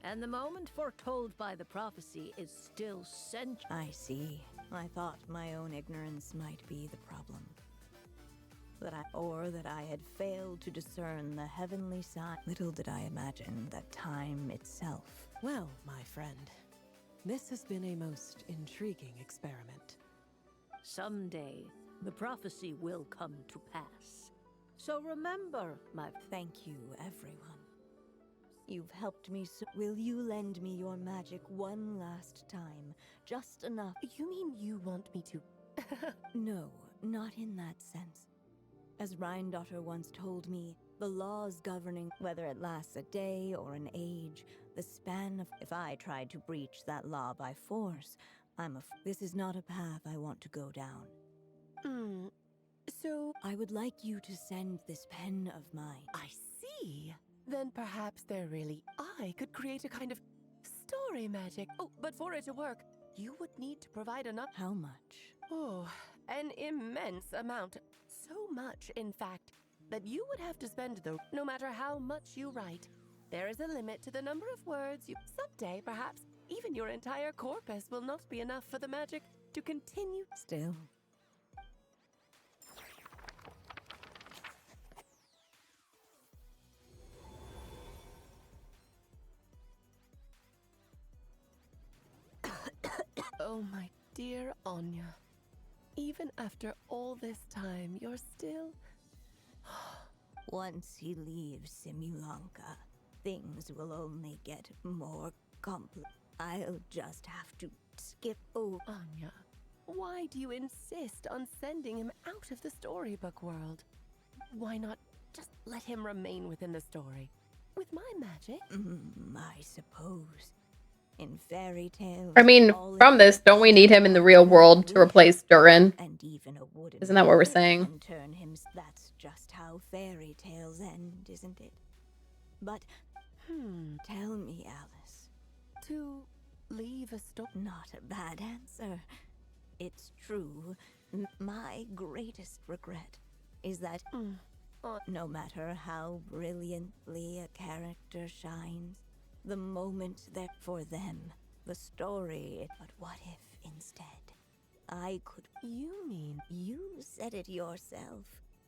And the moment foretold by the prophecy is still central. I see. I thought my own ignorance might be the problem. That I had failed to discern the heavenly side. Little did I imagine that time itself. Well, my friend, this has been a most intriguing experiment. Someday, the prophecy will come to pass. So remember, my... Thank you, everyone. You've helped me so... Will you lend me your magic one last time? Just enough... You mean you want me to... No, not in that sense. As Rhindaughter once told me, the laws governing whether it lasts a day or an age, the span of... If I tried to breach that law by force, this is not a path I want to go down. So... I would like you to send this pen of mine. I see. Then perhaps I could create a kind of story magic. Oh, but for it to work, you would need to provide enough... How much? Oh, an immense amount. So much, in fact, that you would have to spend no matter how much you write. There is a limit to the number of words you... Someday, perhaps, even your entire corpus will not be enough for the magic to continue... Still. Oh, my dear Anya. Even after all this time, you're still... Once he leaves Simulanka, things will only get more complex. I'll just have to skip over... Anya, why do you insist on sending him out of the storybook world? Why not just let him remain within the story? With my magic? I suppose. In fairy tales... I mean, from this, don't we need him in the real world to replace Durin? And even a wooden... Isn't that what we're saying? And turn him... That's just how fairy tales end, isn't it? But... Tell me, Alice. To leave a story? Not a bad answer. It's true. My greatest regret is that... No matter how brilliantly a character shines, the moment that for them, the story... But what if, instead, I could... You mean... You said it yourself.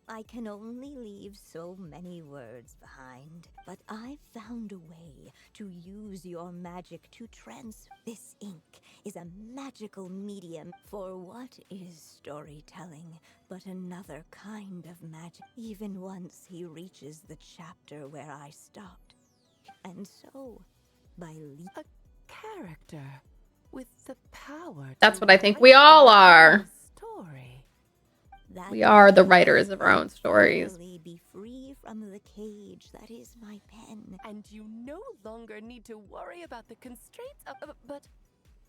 I can only leave so many words behind, but I've found a way to use your magic to This ink is a magical medium. For what is storytelling but another kind of magic? Even once he reaches the chapter where I stopped. And so, by a character with the power. That's what I think we all are. Story. We are the writers of our own stories. Be free from the cage that is my pen. And you no longer need to worry about the constraints of. But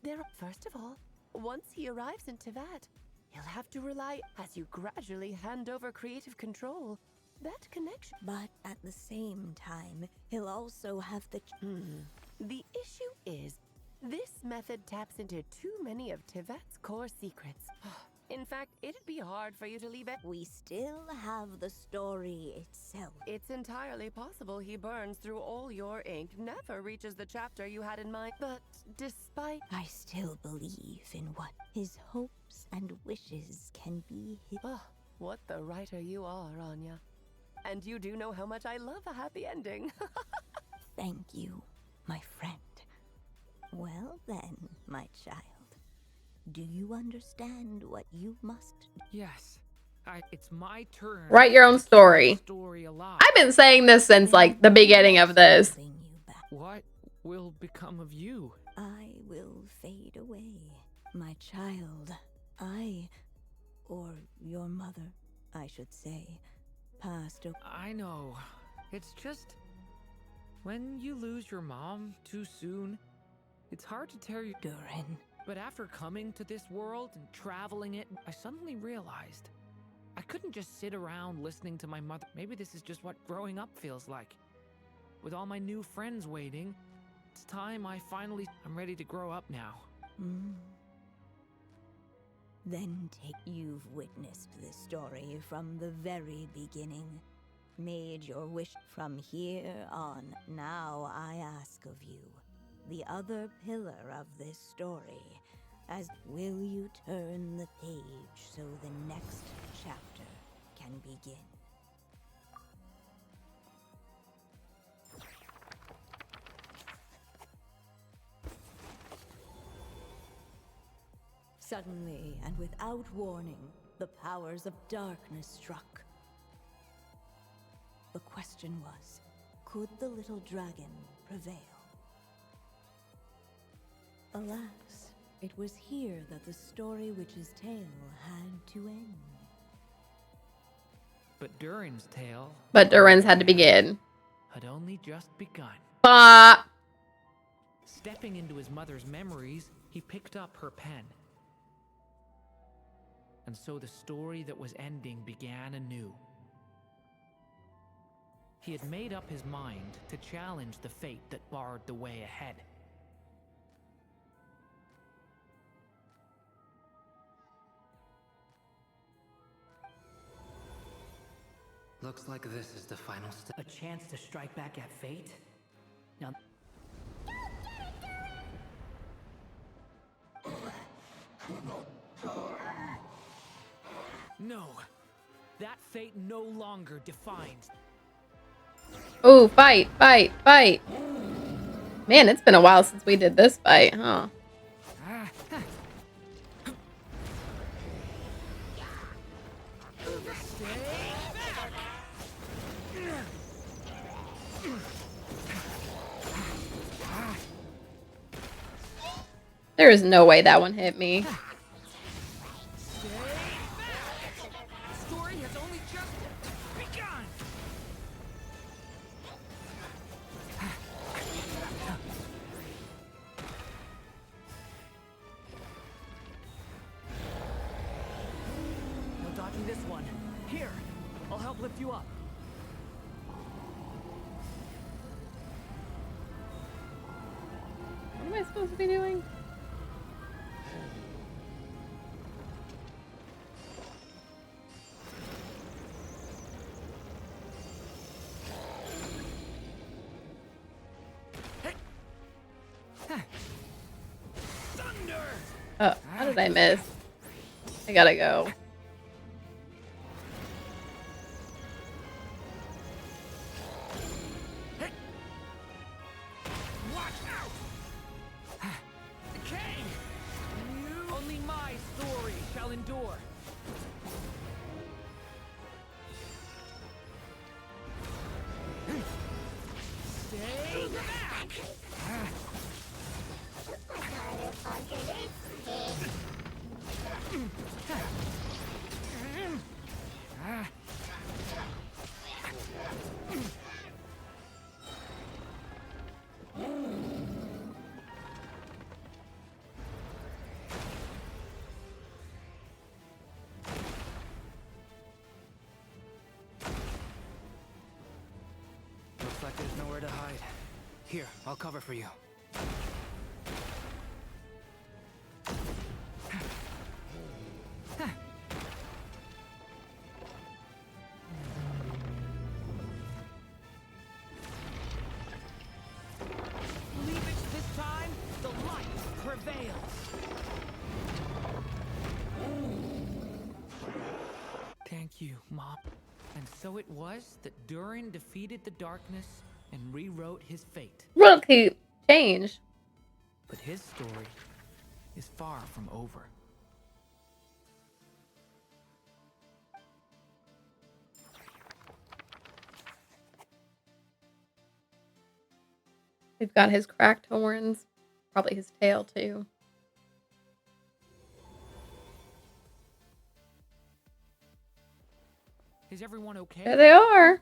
there. First of all, once he arrives in Tevat, he'll have to rely as you gradually hand over creative control. That connection. But at the same time, he'll also have the. The issue is, this method taps into too many of Tevat's core secrets. In fact, it'd be hard for you to leave it. We still have the story itself. It's entirely possible he burns through all your ink, never reaches the chapter you had in mind. But despite... I still believe in what his hopes and wishes can be his... Oh, what the writer you are, Anya. And you do know how much I love a happy ending. Thank you, my friend. Well then, my child. Do you understand what you must do? Yes. It's my turn. Write your own story. Alive. I've been saying this since like the beginning of this. What will become of you? I will fade away, my child. Or your mother, I should say, passed away. I know. It's just when you lose your mom too soon, it's hard to tear you. Durin. But after coming to this world and traveling it, I suddenly realized I couldn't just sit around listening to my mother. Maybe this is just what growing up feels like. With all my new friends waiting, it's time I'm ready to grow up now. Then you've witnessed this story from the very beginning. Made your wish from here on. Now I ask of you, the other pillar of this story, will you turn the page so the next chapter can begin? Suddenly, and without warning, the powers of darkness struck. The question was, could the little dragon prevail? Alas, it was here that the story witch's tale had to end. But Durin's tale... But Durin's had to begin. ...had only just begun. But... Stepping into his mother's memories, he picked up her pen. And so the story that was ending began anew. He had made up his mind to challenge the fate that barred the way ahead. Looks like this is the final step. A chance to strike back at fate? Now... No, that fate no longer defines. Oh, fight, fight, fight. Man, it's been a while since we did this fight, huh? There is no way that one hit me. Story has only just begun. No dodging this one. Here, I'll help lift you up. What am I supposed to be doing? Oh, how did I miss? I gotta go. like there's nowhere to hide. Here, I'll cover for you. Leaving this time, the light prevails. Thank you, Mom. And so it was that Durin defeated the darkness and rewrote his fate. Look, he changed. But his story is far from over. We've got his cracked horns. Probably his tail, too. Is everyone okay? There they are.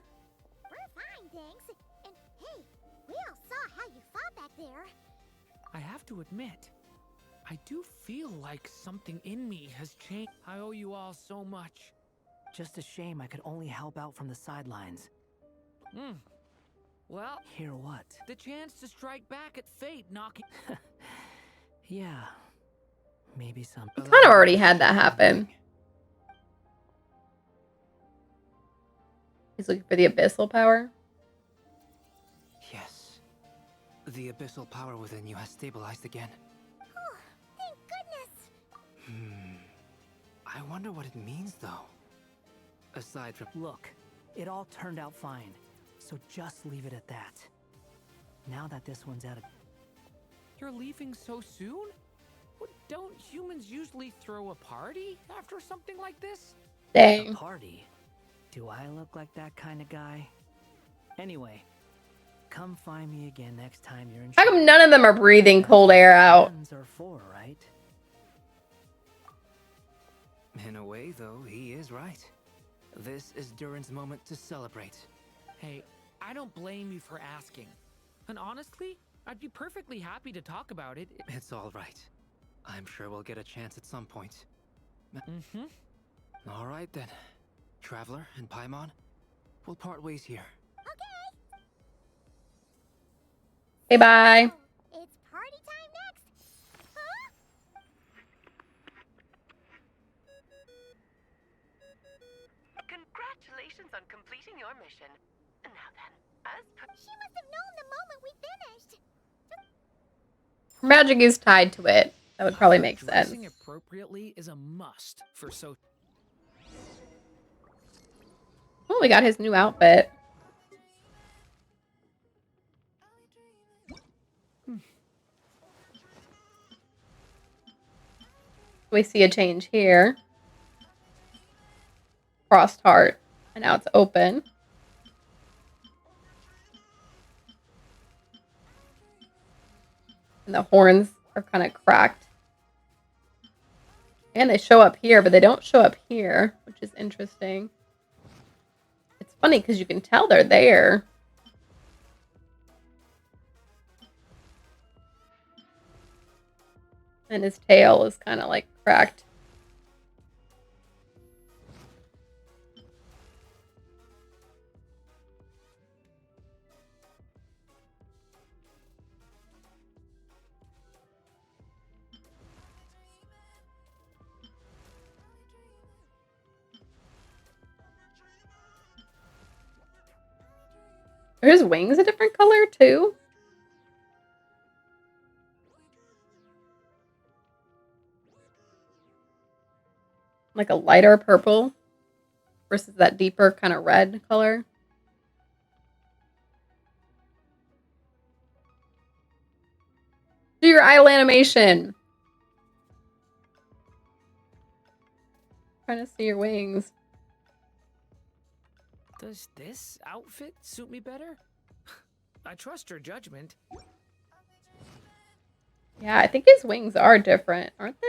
We're fine, thanks. And hey, we all saw how you fought back there. I have to admit, I do feel like something in me has changed. I owe you all so much. Just a shame I could only help out from the sidelines. Well, Hear what? the chance to strike back at fate knocking. Yeah. Maybe some. We kind of already had that happen. He's looking for the abyssal power. Yes. The abyssal power within you has stabilized again. Oh, thank goodness. I wonder what it means, though. Aside from... Look, it all turned out fine. So just leave it at that. Now that this one's out of... You're leaving so soon? What, don't humans usually throw a party after something like this? Dang. A party? Do I look like that kind of guy? Anyway, come find me again next time you're in. How come none of them are breathing cold air out? Friends are for, right? In a way, though, he is right. This is Durin's moment to celebrate. Hey, I don't blame you for asking. And honestly, I'd be perfectly happy to talk about it. It's all right. I'm sure we'll get a chance at some point. All right, then. Traveler and Paimon, we'll part ways here. Okay. Hey, bye. So, it's party time next. Huh? Congratulations on completing your mission. Now then, as per... She must have known the moment we finished. Magic is tied to it. That would probably make sense. Dressing appropriately is a must for so... Oh, we got his new outfit. We see a change here. Crossed heart. And now it's open. And the horns are kind of cracked. And they show up here, but they don't show up here, which is interesting. It's funny because you can tell they're there. And his tail is kind of like cracked. Are his wings a different color too? Like a lighter purple versus that deeper kind of red color. Do your idle animation. Trying to see your wings. Does this outfit suit me better? I trust your judgment. Yeah, I think his wings are different, aren't they?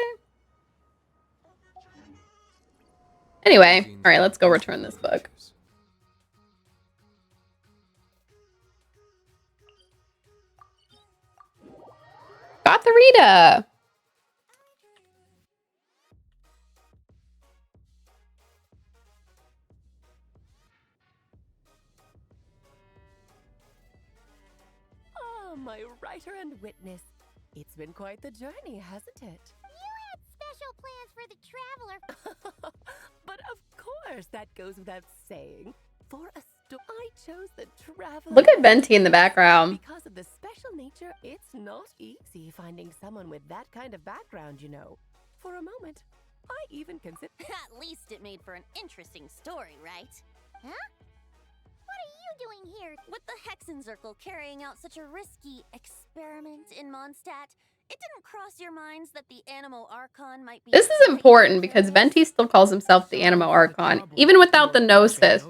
Anyway, all right, let's go return this book. Got the Rita. my writer and witness. It's been quite the journey, hasn't it? You had special plans for the traveler. But of course, that goes without saying. For a I chose the traveler. Look at Venti in the background. Because of the special nature, it's not easy finding someone with that kind of background, you know. For a moment, I even consider. At least it made for an interesting story, right? Huh? What are you doing here? With the Hexenzirkel carrying out such a risky experiment in Mondstadt, it didn't cross your minds that the Animo Archon might be. This is important because Venti still calls himself the Animo Archon, even without the gnosis.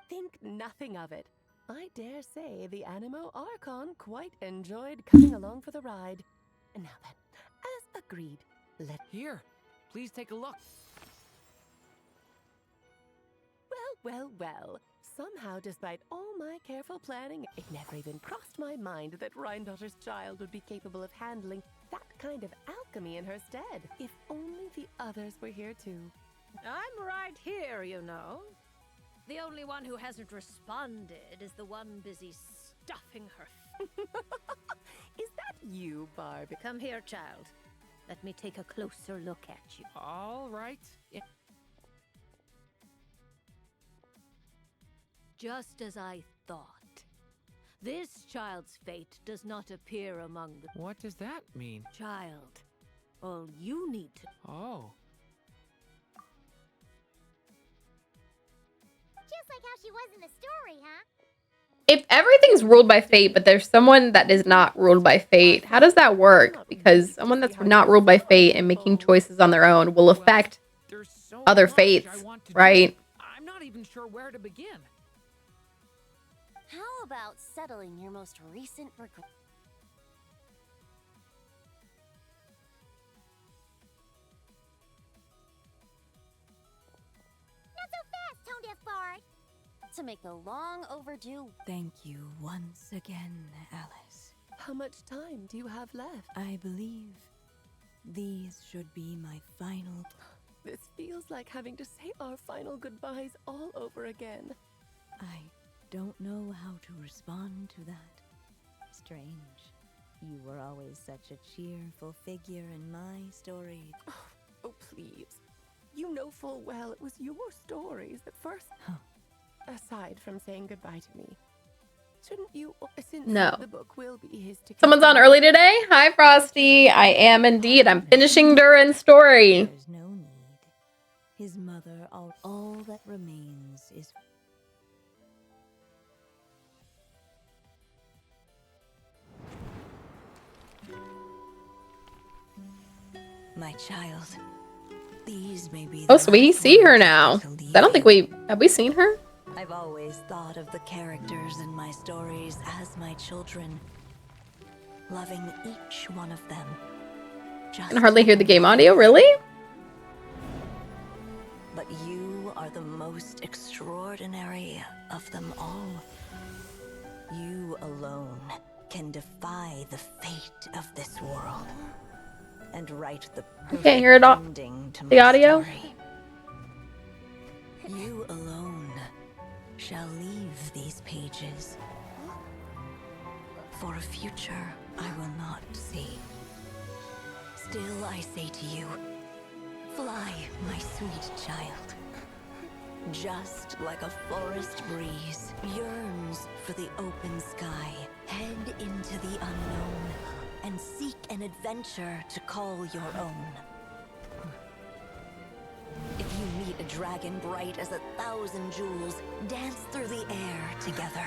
Think nothing of it. I dare say the Animo Archon quite enjoyed coming along for the ride. And now then, as agreed, Here, please take a look. Well. Somehow, despite all my careful planning, it never even crossed my mind that Rhindotter's child would be capable of handling that kind of alchemy in her stead. If only the others were here too. I'm right here, you know. The only one who hasn't responded is the one busy stuffing her. Is that you, Barbie? Come here, child. Let me take a closer look at you. All right. Just as I thought. This child's fate does not appear among the... What does that mean? Child, all you need to... Oh. Just like how she was in the story, huh? If everything's ruled by fate, but there's someone that is not ruled by fate, how does that work? Because someone that's not ruled by fate and making choices on their own will affect other fates, right? I'm not even sure where to begin. How about settling your most recent regret? Not so fast, Tone Deaf Bard! To make a long overdue... Thank you once again, Alice. How much time do you have left? I believe these should be my final... This feels like having to say our final goodbyes all over again. I don't know how to respond to that. Strange. You were always such a cheerful figure in my story. Oh, please. You know full well it was your stories that first... Aside from saying goodbye to me. Shouldn't you... Since No. the book will be his to... Someone's on early today? Hi, Frosty. I am indeed. I'm finishing Durin's story. There's no need. His mother, all that remains is... My child, these may be... Oh, so we see her now. I don't think have we seen her? I've always thought of the characters in my stories as my children, loving each one of them. I can hardly hear the game audio, really? But you are the most extraordinary of them all. You alone can defy the fate of this world and write the perfect Can't hear it all. ending to The my audio? story. You alone shall leave these pages for a future I will not see. Still I say to you, fly, my sweet child. Just like a forest breeze yearns for the open sky, head into the unknown and seek an adventure to call your own. If you meet a dragon bright as 1,000 jewels, dance through the air together.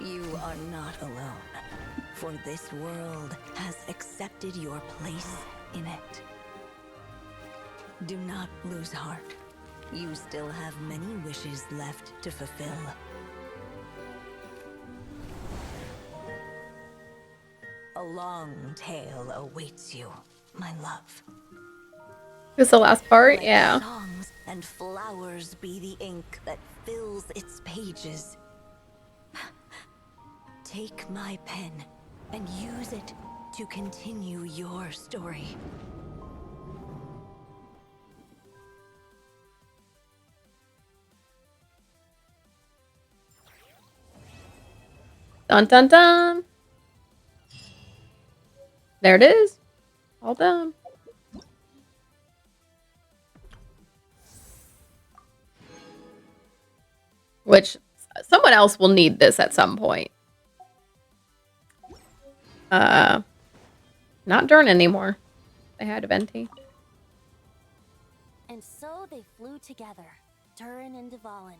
You are not alone, for this world has accepted your place in it. Do not lose heart. You still have many wishes left to fulfill. A long tale awaits you, my love. This is the last part? Let Yeah. songs and flowers be the ink that fills its pages. Take my pen and use it to continue your story. Dun dun dun. There it is. All done. Which someone else will need this at some point. Not Dern anymore. They had a Venti. And so they flew together, Durin and Dvalin,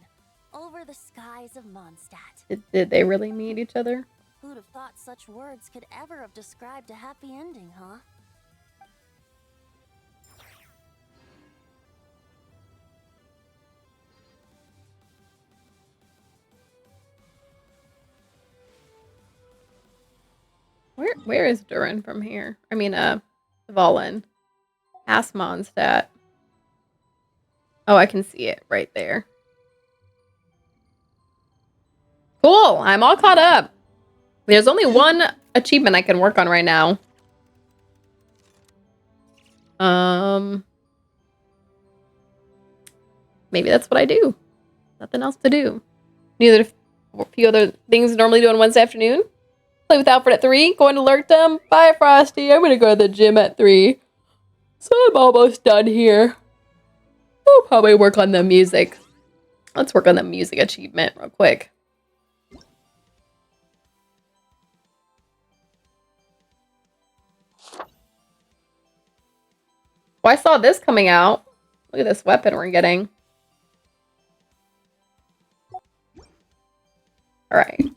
over the skies of Mondstadt. Did they really meet each other? Who'd have thought such words could ever have described a happy ending, huh? Where is Durin from here? I mean, Dvalin. Past Mondstadt. Oh, I can see it right there. Cool, I'm all caught up. There's only one achievement I can work on right now. Maybe that's what I do. Nothing else to do. Neither a few other things I normally do on Wednesday afternoon. Play with Alfred at 3. Going to Lurkdom. Bye, Frosty. I'm gonna go to the gym at 3. So I'm almost done here. I'll probably work on the music. Let's work on the music achievement real quick. Oh, I saw this coming out. Look at this weapon we're getting. Alright.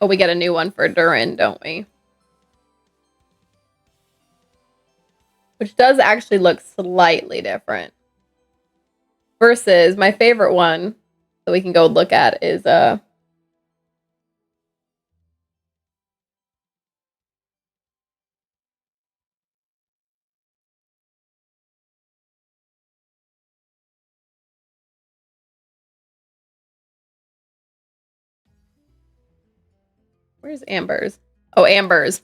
Oh, we get a new one for Durin, don't we? Which does actually look slightly different. Versus my favorite one that we can go look at is where's Amber's? Oh, Amber's.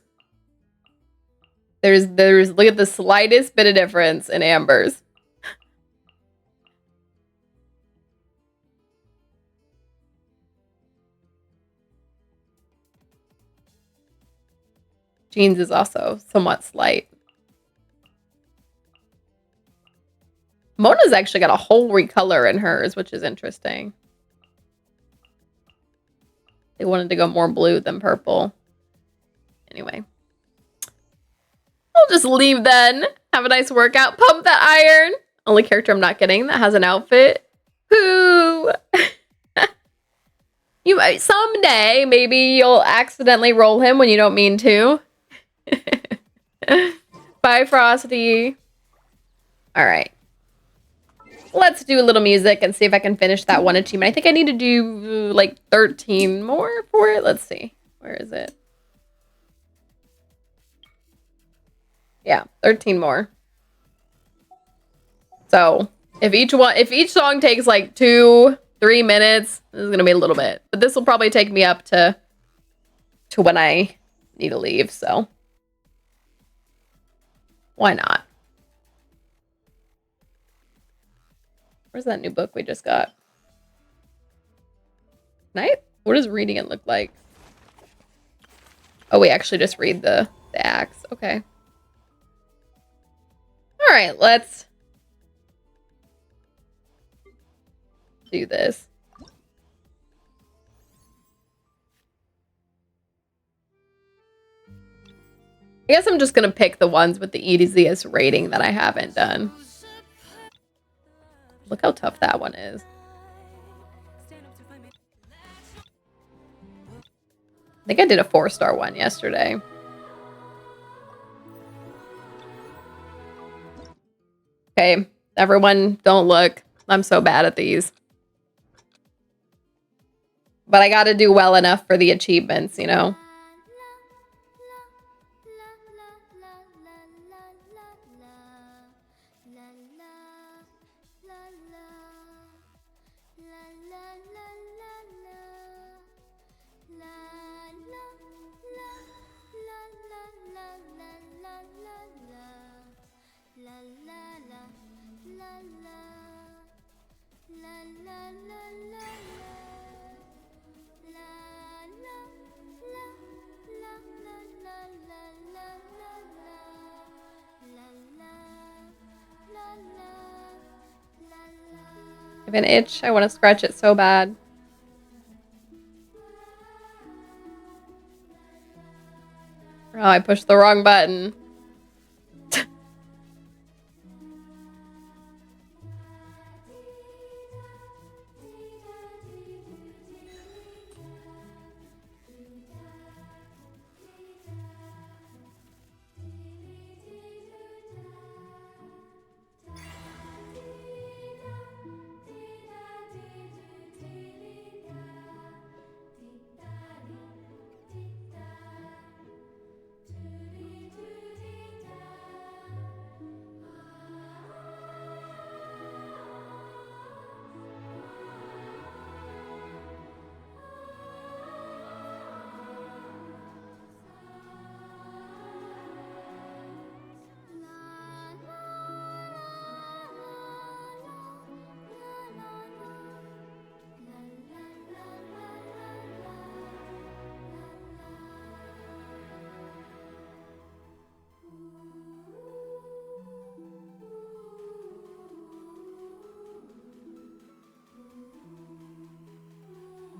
There's look at the slightest bit of difference in Amber's. Jeans is also somewhat slight. Mona's actually got a whole recolor in hers, which is interesting. They wanted to go more blue than purple. Anyway. I'll just leave then. Have a nice workout. Pump that iron. Only character I'm not getting that has an outfit. Who? You might someday, maybe you'll accidentally roll him when you don't mean to. Bye, Frosty. All right. Let's do a little music and see if I can finish that one achievement. I think I need to do like 13 more for it. Let's see. Where is it? Yeah, 13 more. So if each song takes like 2-3 minutes, this is gonna be a little bit. But this will probably take me up to when I need to leave, so why not? Where's that new book we just got? Night? What does reading it look like? Oh, we actually just read the acts. Okay. All right, let's do this. I guess I'm just gonna pick the ones with the easiest rating that I haven't done. Look how tough that one is. I think I did a 4-star one yesterday. Okay, everyone, don't look. I'm so bad at these. But I gotta do well enough for the achievements, you know? have an itch. I want to scratch it so bad. Oh, I pushed the wrong button.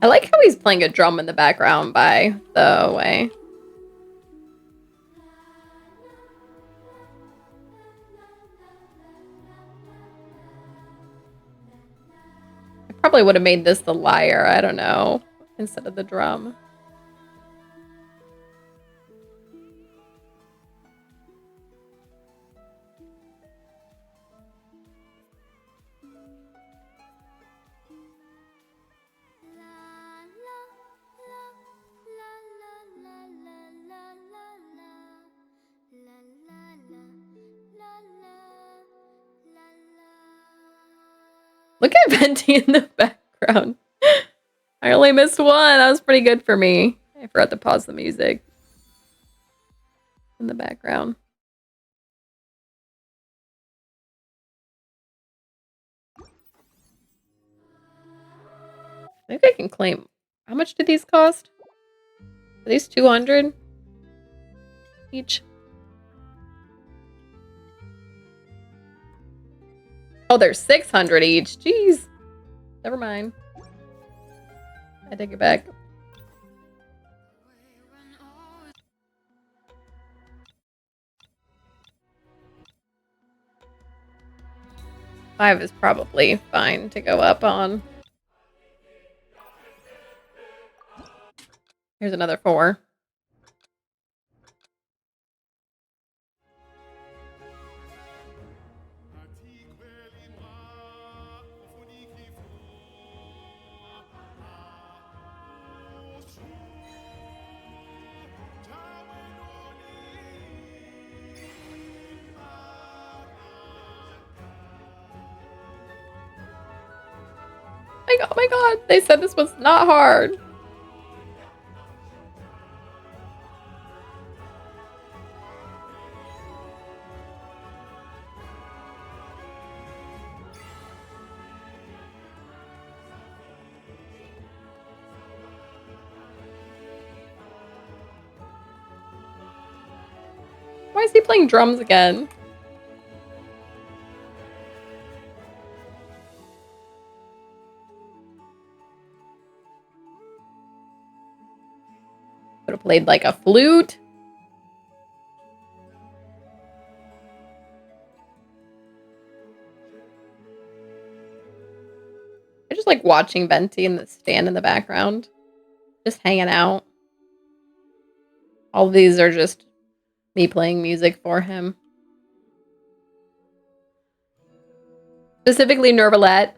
I like how he's playing a drum in the background, by the way. I probably would have made this the lyre, I don't know, instead of the drum. Look at Venti in the background. I only missed one. That was pretty good for me. I forgot to pause the music in the background. I think I can claim. How much did these cost? Are these 200 each? Oh, they're 600 each. Jeez. Never mind. I take it back. Five is probably fine to go up on. Here's another 4. Oh my god, they said this was not hard. Why is he playing drums again? Could have played like a flute. I just like watching Venti in the stand in the background. Just hanging out. All of these are just me playing music for him. Specifically Nervalette.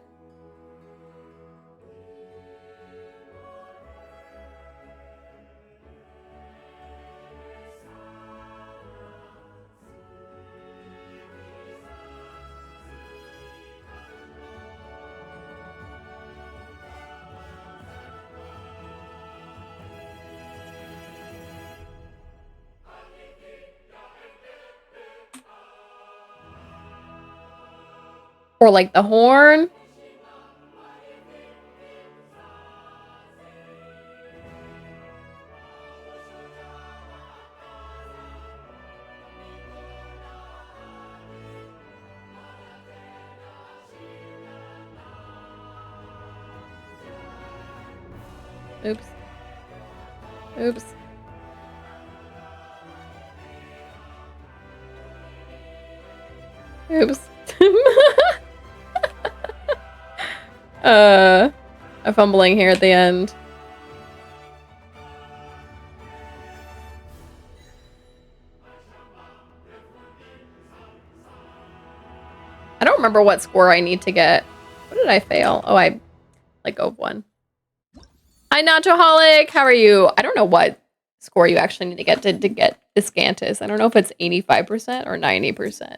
Or like the horn. Oops. Oops. Oops. I'm fumbling here at the end. I don't remember what score I need to get. What did I fail? Oh, I let go of one. Hi, Nachoholic. How are you? I don't know what score you actually need to get Biscantus. I don't know if it's 85% or 90%.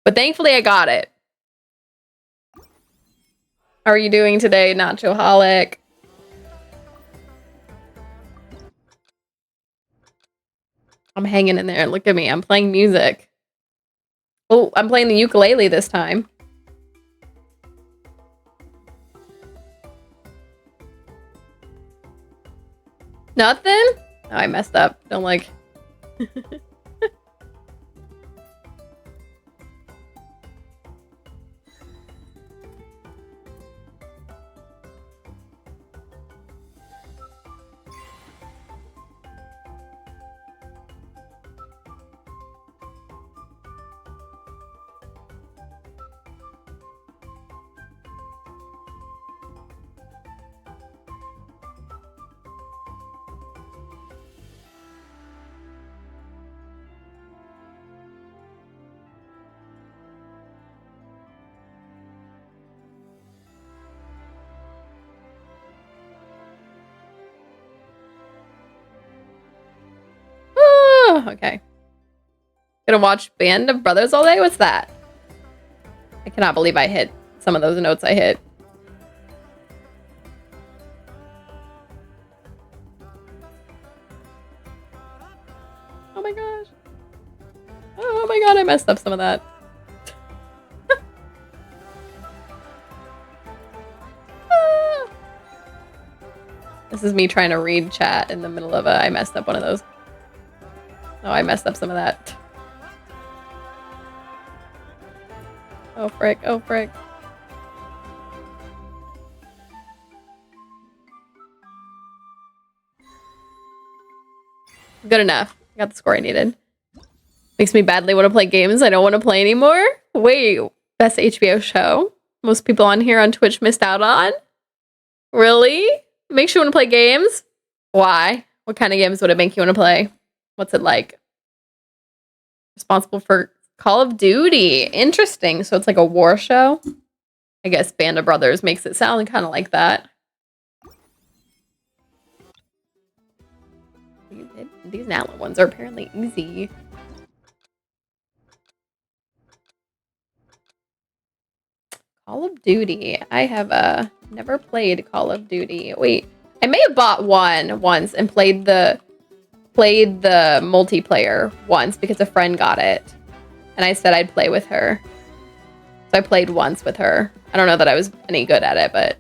But thankfully, I got it. How are you doing today, Nachoholic? I'm hanging in there. Look at me. I'm playing music. Oh, I'm playing the ukulele this time. Nothing? Oh, I messed up. Don't like... Okay. Gonna watch Band of Brothers all day? What's that? I cannot believe I hit some of those notes I hit. Oh my gosh. Oh my god, I messed up some of that. This is me trying to read chat in the middle of I messed up one of those. Oh, I messed up some of that. Oh frick, oh frick. Good enough. I got the score I needed. Makes me badly want to play games I don't want to play anymore. Wait, best HBO show? Most people on here on Twitch missed out on? Really? Makes you want to play games? Why? What kind of games would it make you want to play? What's it like? Responsible for Call of Duty. Interesting. So it's like a war show? I guess Band of Brothers makes it sound kind of like that. These Nala ones are apparently easy. Call of Duty. I have never played Call of Duty. Wait, I may have bought one once and played the multiplayer once because a friend got it. And I said I'd play with her. So I played once with her. I don't know that I was any good at it, but...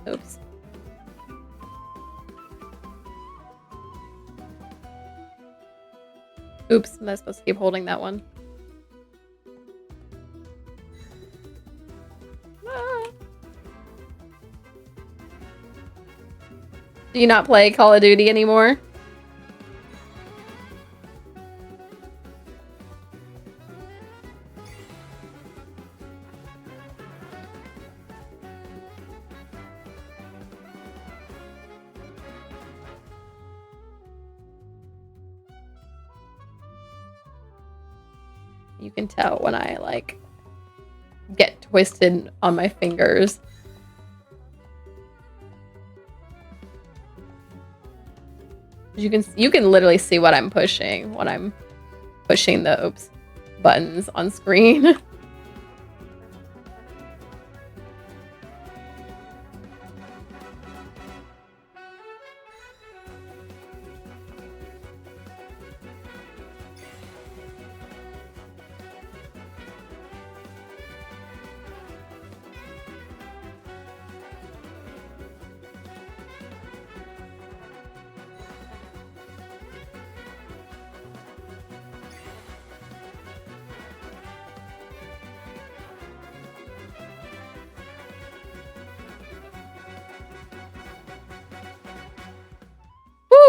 Oops. Oops, am I supposed to keep holding that one? Ah. Do you not play Call of Duty anymore? You can tell when I like get twisted on my fingers. You can literally see what I'm pushing when I'm pushing the buttons on screen.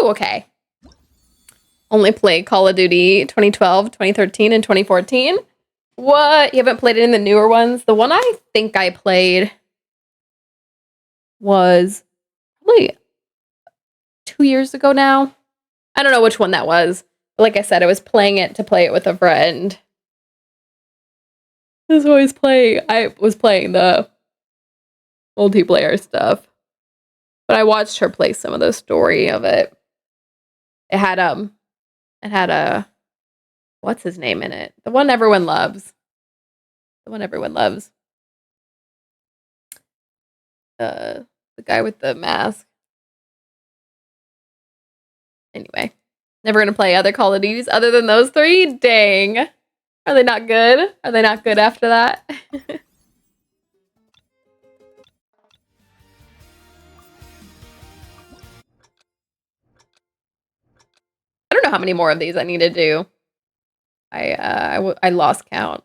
Ooh, okay. Only played Call of Duty 2012, 2013, and 2014. What? You haven't played it in the newer ones? The one I think I played was probably 2 years ago now. I don't know which one that was. But like I said, I was playing it to play it with a friend. I was playing the multiplayer stuff. But I watched her play some of the story of it. It had a what's his name in it? The one everyone loves. The one everyone loves. The guy with the mask. Anyway, never gonna play other Call of Duties other than those 3. Dang. Are they not good? Are they not good after that? I don't know how many more of these I need to do. I lost count.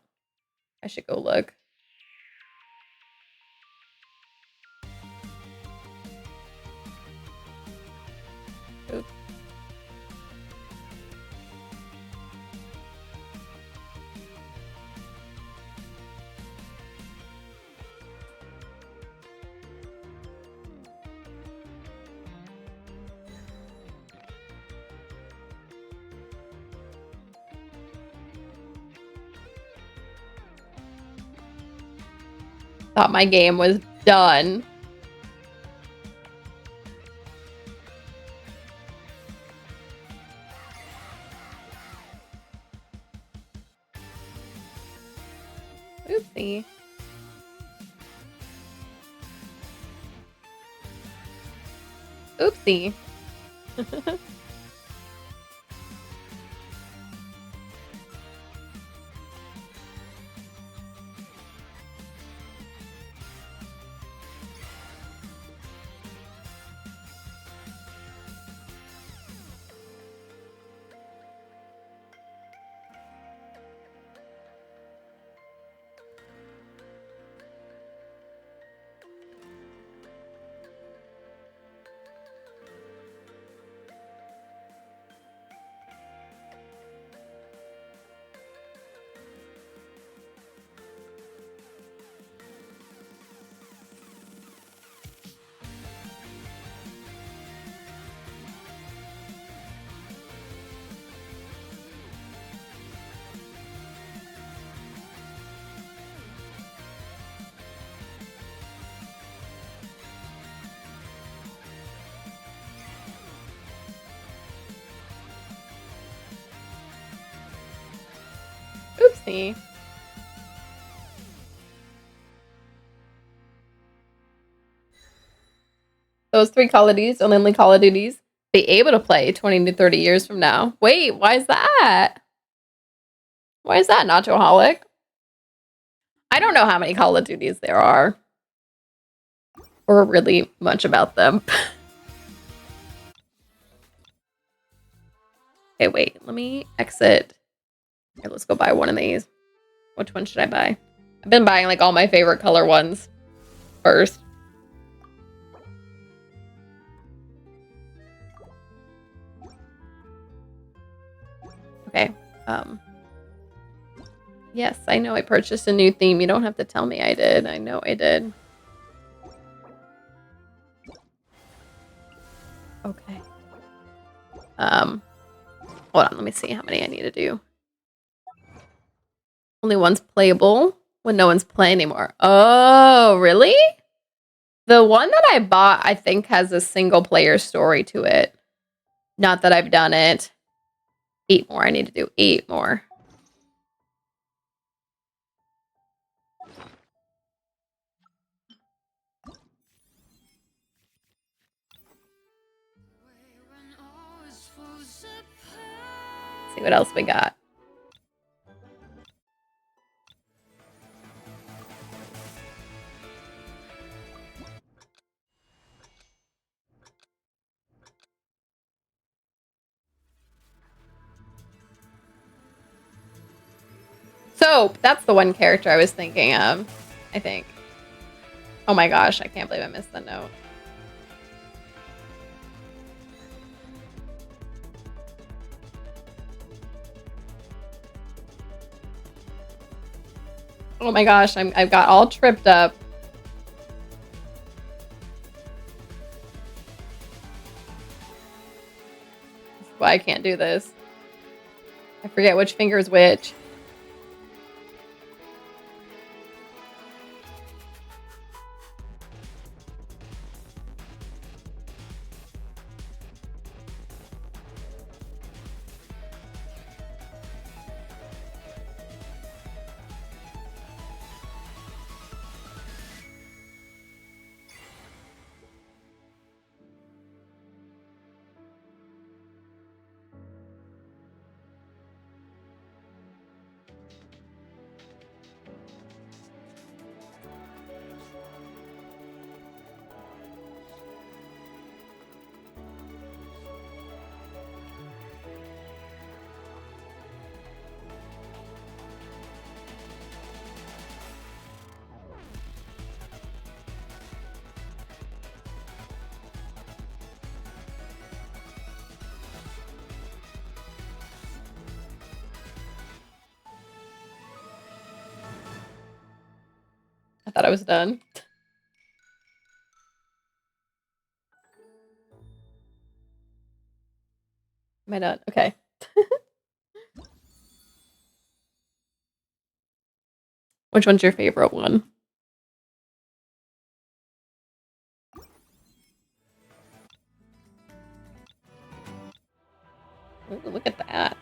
I should go look. Oops. Thought my game was done. Oopsie. Oopsie. Oopsie. Those 3 Call of Duties, only Call of Duties, be able to play 20 to 30 years from now. Wait, why is that? Why is that, Nachoholic? I don't know how many Call of Duties there are. Or really much about them. Okay, wait. Let me exit. Here, let's go buy one of these. Which one should I buy? I've been buying like all my favorite color ones first. Okay. Yes, I know I purchased a new theme. You don't have to tell me I did. I know I did. Okay. Hold on, let me see how many I need to do. Only one's playable when no one's playing anymore. Oh, really? The one that I bought, I think, has a single player story to it. Not that I've done it. 8 more. I need to do 8 more. Let's see what else we got. Soap. That's the one character I was thinking of, I think. Oh my gosh, I can't believe I missed the note. Oh my gosh, I've got all tripped up. That's why I can't do this. I forget which finger is which. I thought I was done. Am I done? Okay. Which one's your favorite one? Ooh, look at that.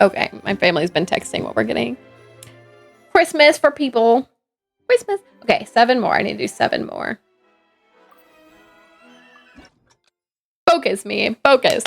Okay, my family's been texting what we're getting. Christmas for people. Christmas. Okay, 7 more. I need to do 7 more. Focus me. Focus.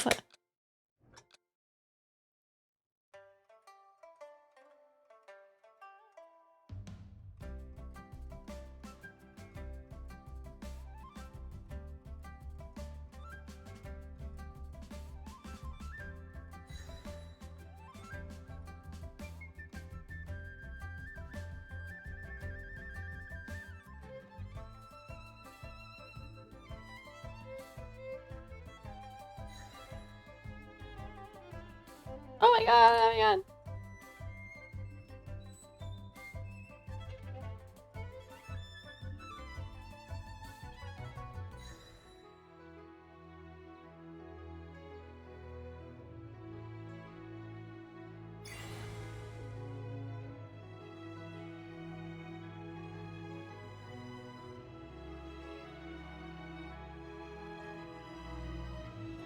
Oh my god, oh my god.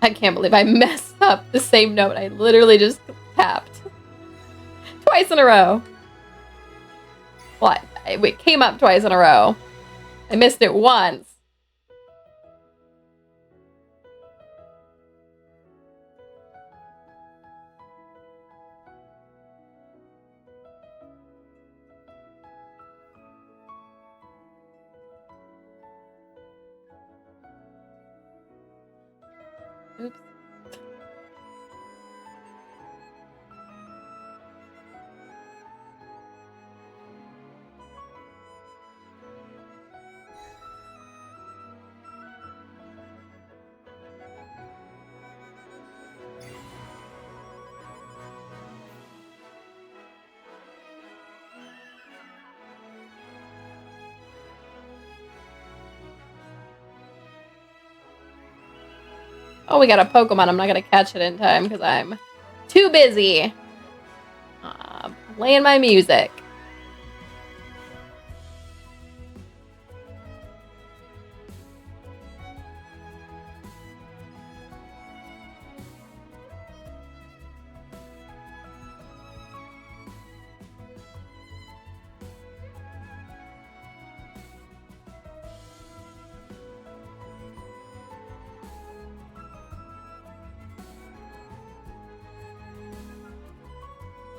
I can't believe I messed up the same note I literally just tapped. Twice in a row. What? It came up twice in a row. I missed it once. Oops. Oh, we got a Pokemon. I'm not going to catch it in time because I'm too busy playing my music.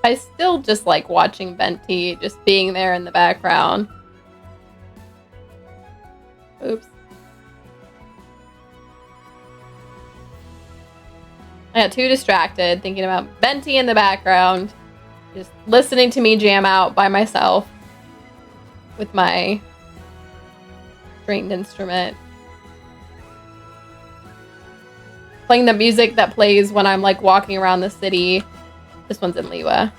I still just like watching Venti, just being there in the background. Oops. I got too distracted thinking about Venti in the background. Just listening to me jam out by myself with my stringed instrument. Playing the music that plays when I'm like walking around the city. This one's in Liwa.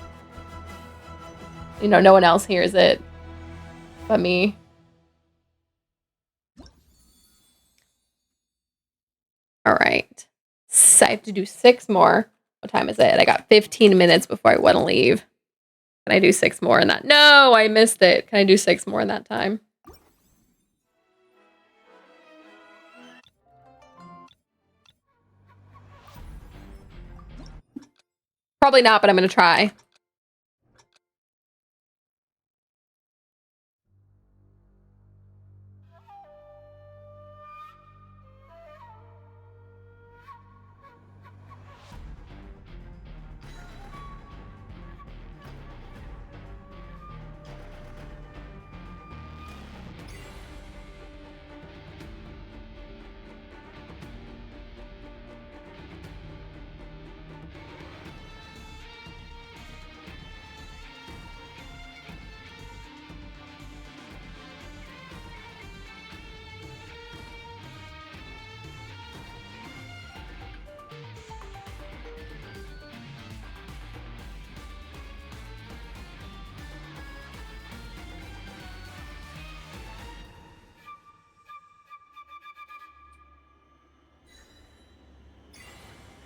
You know, no one else hears it but me. All right. So I have to do 6 more. What time is it? I got 15 minutes before I want to leave. Can I do 6 more in that? No, I missed it. Can I do 6 more in that time? Probably not, but I'm going to try.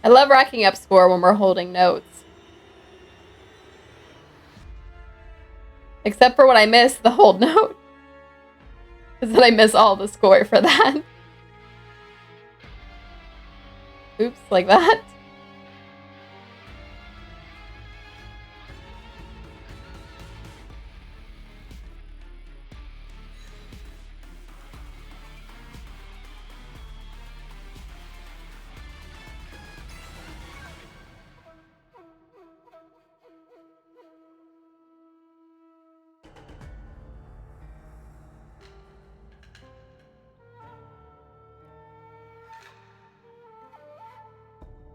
I love racking up score when we're holding notes. Except for when I miss the hold note. Because then I miss all the score for that. Oops, like that.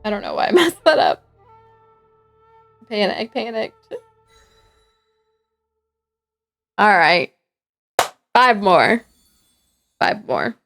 I don't know why I messed that up. Panicked. All right. 5 more. 5 more.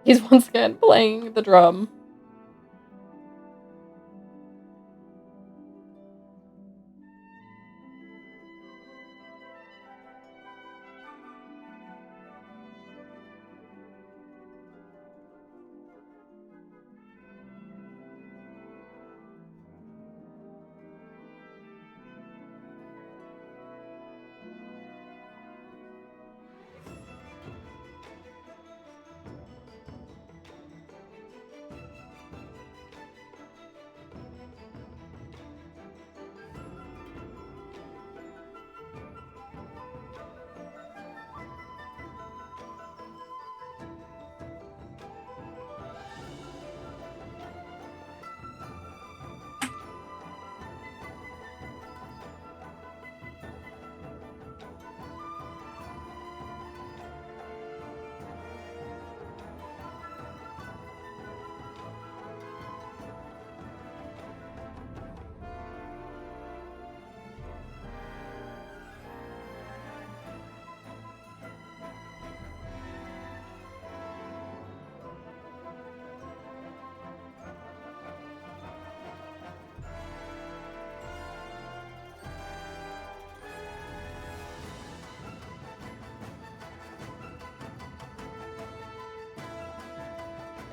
He's once again playing the drum.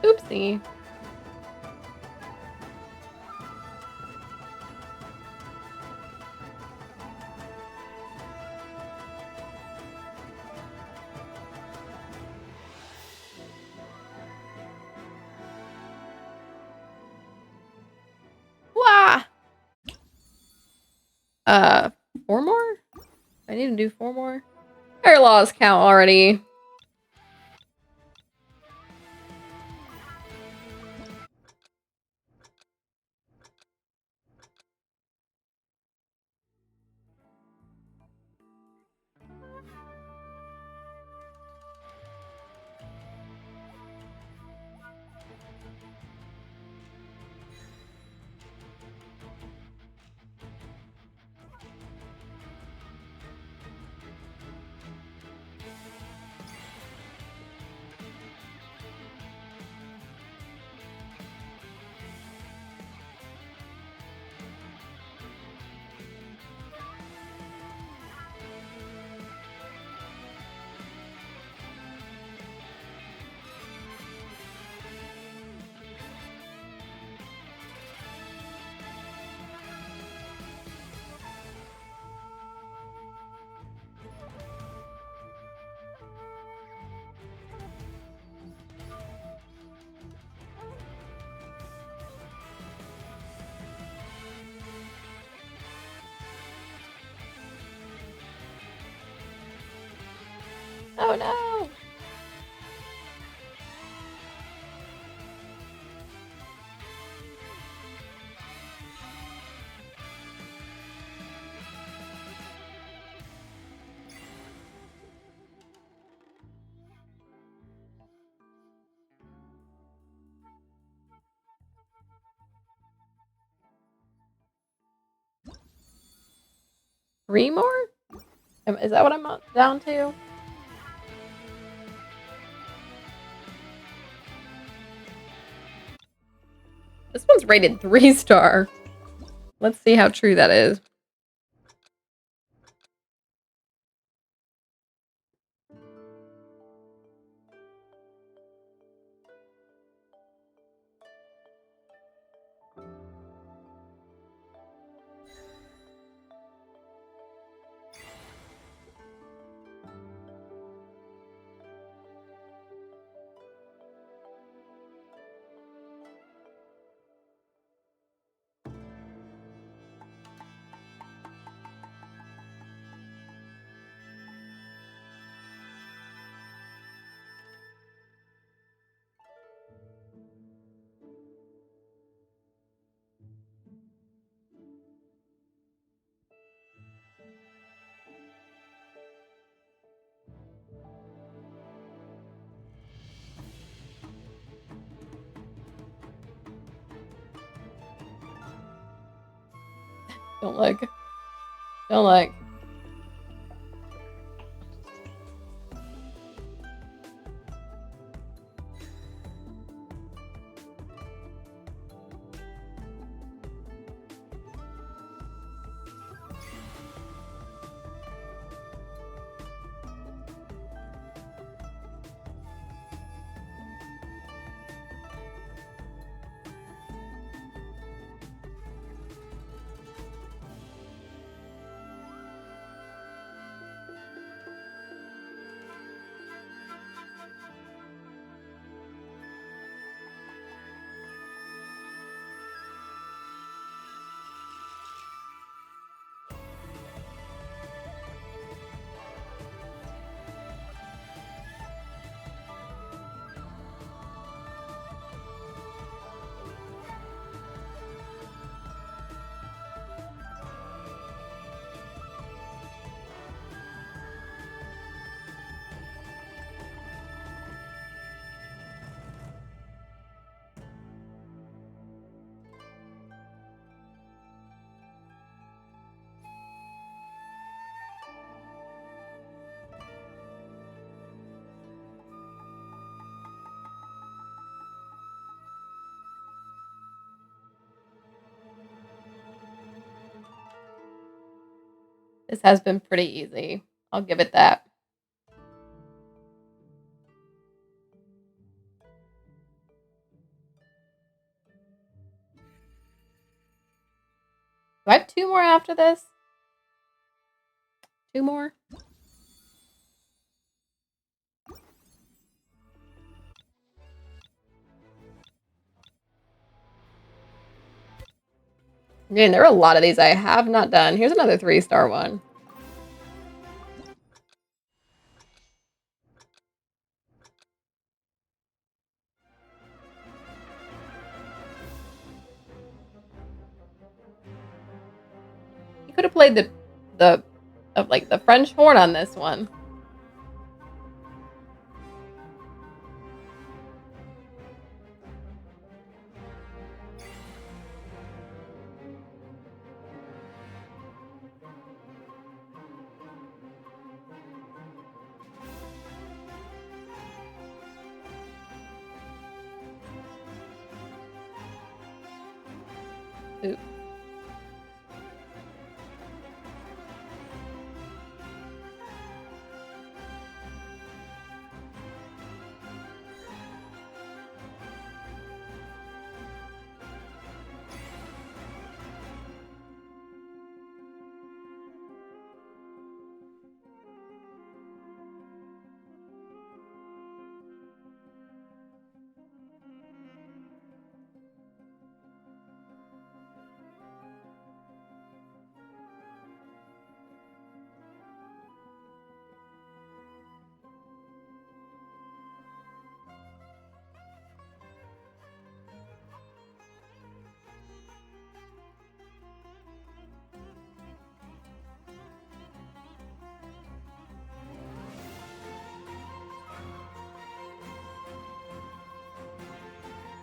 Oopsie. 4 more? I need to do 4 more. Air laws count already. Oh no! Three more? Is that what I'm down to? This one's rated 3-star. Let's see how true that is. Don't look. Don't look. This has been pretty easy. I'll give it that. Do I have 2 more after this? 2 more? Man, there are a lot of these I have not done. Here's another 3-star one. You could have played the like the French horn on this one. Oops.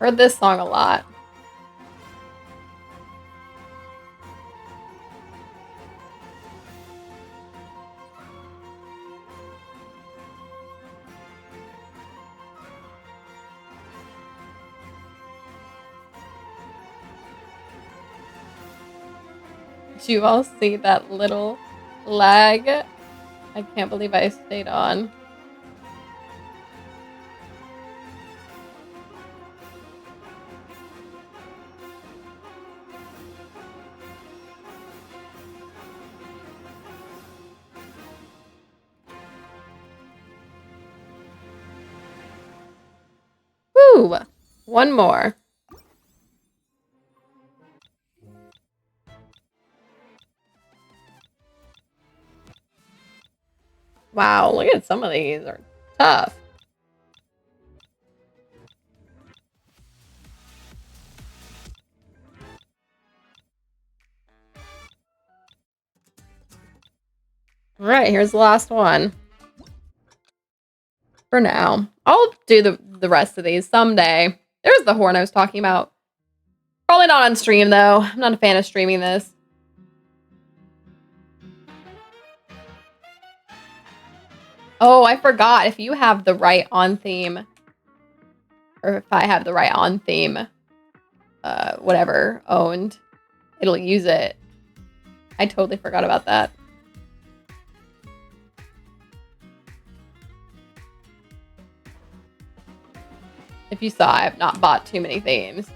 Heard this song a lot. Did you all see that little lag? I can't believe I stayed on. Woo! One more. Wow, look at some of these are tough. All right, here's the last one. For now. I'll do the rest of these someday. There's the horn I was talking about. Probably not on stream, though. I'm not a fan of streaming this. Oh, I forgot. If you have the right on theme, or if I have the right on theme, whatever, owned, it'll use it. I totally forgot about that. If you saw, I have not bought too many themes.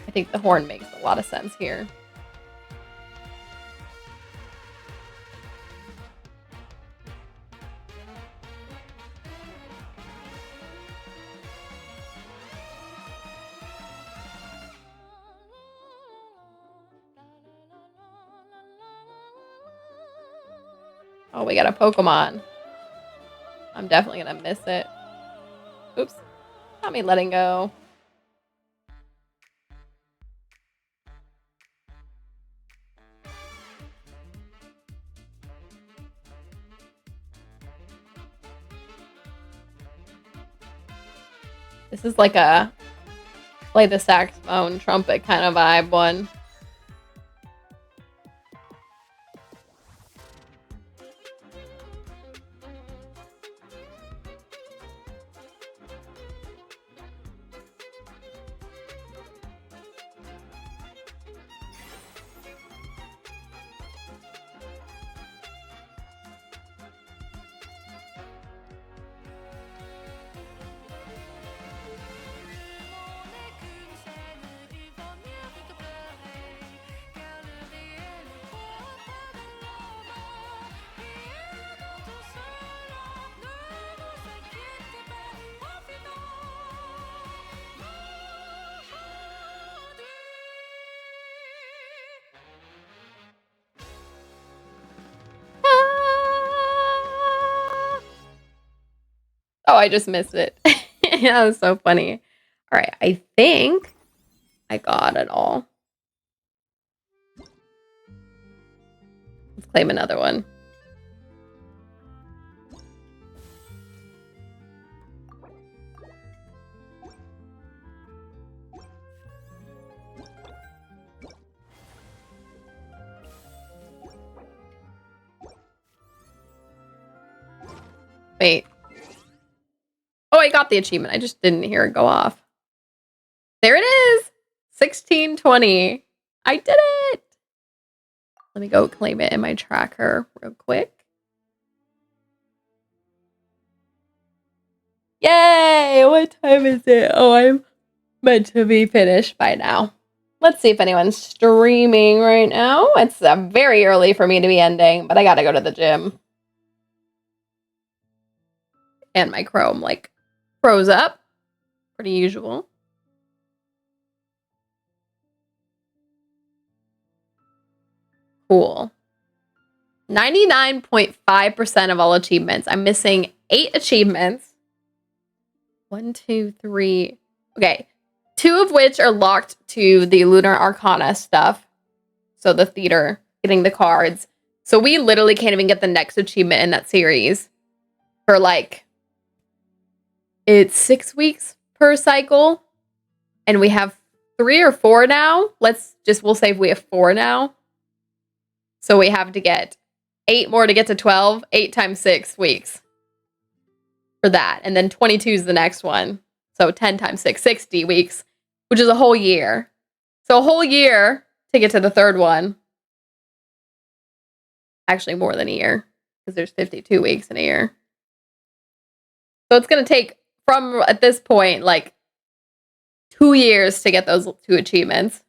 I think the horn makes a lot of sense here. Oh, we got a Pokemon. I'm definitely gonna miss it. Oops. Not me letting go. This is like a play the saxophone, trumpet kind of vibe one. Oh, I just missed it. Yeah, that was so funny. All right, I think I got it all. Let's claim another one. Wait. Oh, I got the achievement. I just didn't hear it go off. There it is. 1620. I did it. Let me go claim it in my tracker real quick. Yay! What time is it? Oh, I'm meant to be finished by now. Let's see if anyone's streaming right now. It's very early for me to be ending, but I gotta go to the gym. And my Chrome, like, froze up. Pretty usual. Cool. 99.5% of all achievements. I'm missing 8 achievements. 1, 2, 3. Okay. 2 of which are locked to the Lunar Arcana stuff. So the theater, getting the cards. So we literally can't even get the next achievement in that series for like, it's 6 weeks per cycle. And we have 3 or 4 now. We'll say we have 4 now. So we have to get 8 more to get to 12. 8 times 6 weeks for that. And then 22 is the next one. So 10 times 6, 60 weeks, which is a whole year. So a whole year to get to the third one. Actually, more than a year, because there's 52 weeks in a year. So it's going to take, from at this point, like 2 years to get those 2 achievements.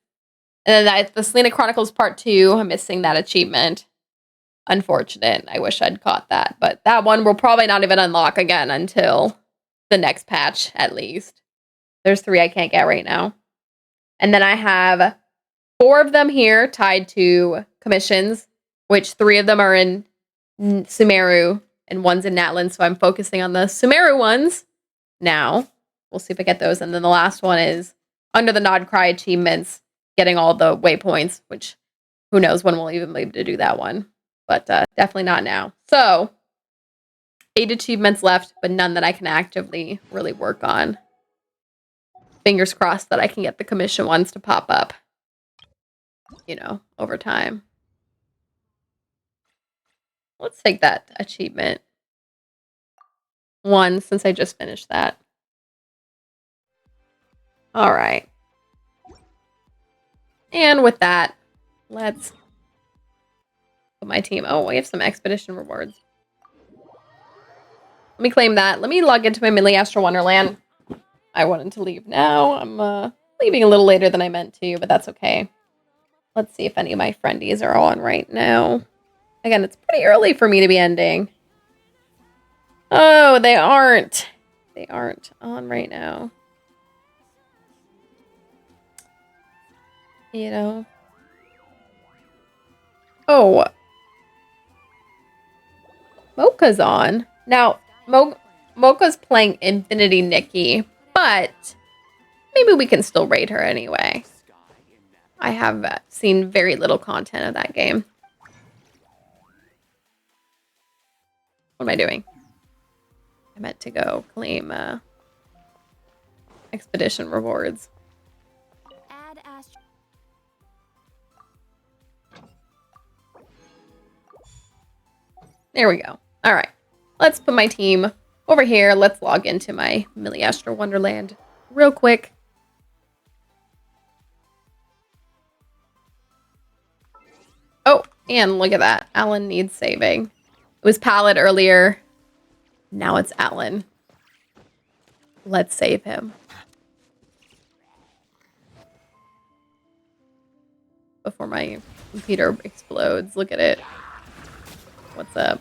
And then the Selena Chronicles Part 2, I'm missing that achievement. Unfortunate. I wish I'd caught that. But that one will probably not even unlock again until the next patch, at least. There's 3 I can't get right now. And then I have 4 of them here tied to commissions, which 3 of them are in Sumeru and 1's in Natlan. So I'm focusing on the Sumeru ones now. We'll see if I get those. And then the last one is under the Nod Cry achievements, getting all the waypoints, which who knows when we'll even be able to do that one. But definitely not now. So 8 achievements left, but none that I can actively really work on. Fingers crossed that I can get the commission ones to pop up, you know, over time. Let's take that achievement 1 since I just finished that. All right. And with that, let's put my team. Oh, we have some expedition rewards. Let me claim that. Let me log into my Millie Astro Wonderland. I wanted to leave now. I'm leaving a little later than I meant to, but that's okay. Let's see if any of my friendies are on right now. Again, it's pretty early for me to be ending. Oh, they aren't. They aren't on right now. You know. Oh. Mocha's on. Now, Mocha's playing Infinity Nikki, but maybe we can still raid her anyway. I have seen very little content of that game. What am I doing? I meant to go claim expedition rewards. There we go. All right. Let's put my team over here. Let's log into my Millie Astro Wonderland real quick. Oh, and look at that. Alan needs saving. It was Pallet earlier. Now it's Alan. Let's save him. Before my computer explodes. Look at it. What's up?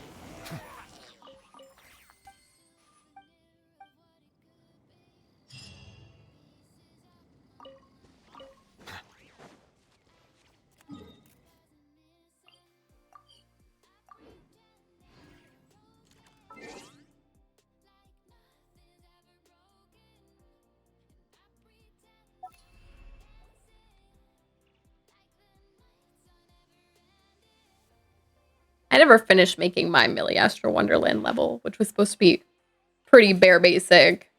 I never finished making my Millie Astro Wonderland level, which was supposed to be pretty bare basic.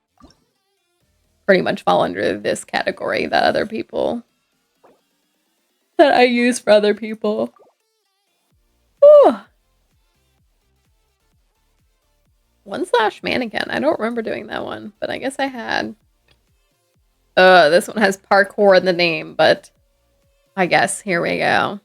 Pretty much fall under this category that I use for other people. Whew. 1/mannequin. I don't remember doing that one, but I guess I had. This one has parkour in the name, but I guess here we go.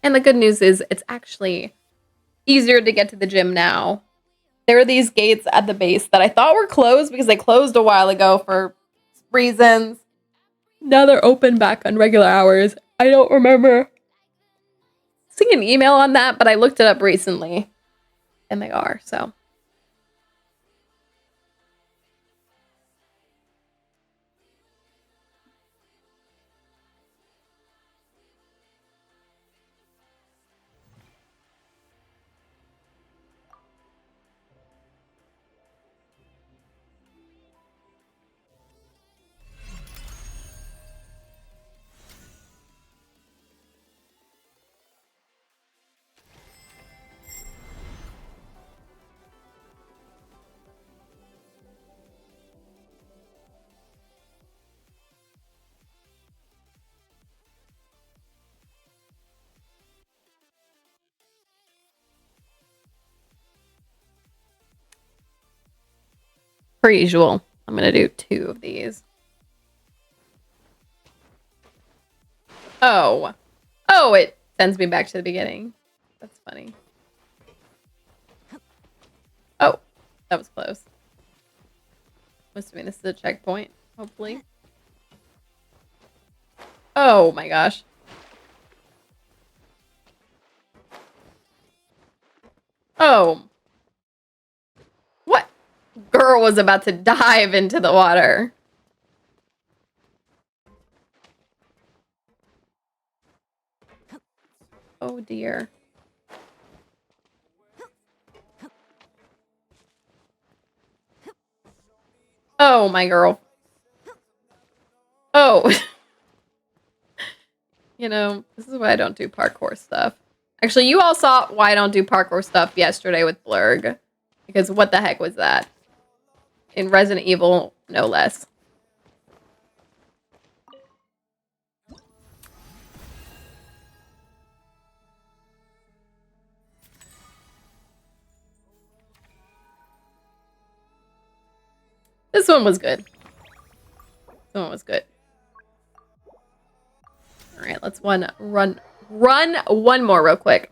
And the good news is it's actually easier to get to the gym now. There are these gates at the base that I thought were closed because they closed a while ago for reasons. Now they're open back on regular hours. I don't remember seeing an email on that, but I looked it up recently. And they are, so. Per usual, I'm going to do 2 of these. Oh. Oh, it sends me back to the beginning. That's funny. Oh, that was close. Must mean this is a checkpoint, hopefully. Oh my gosh. Oh. What? Girl was about to dive into the water. Oh dear. Oh, my girl. Oh. You know, this is why I don't do parkour stuff. Actually, you all saw why I don't do parkour stuff yesterday with Blurg. Because what the heck was that? In Resident Evil, no less. This one was good. This one was good. All right, let's run one more real quick.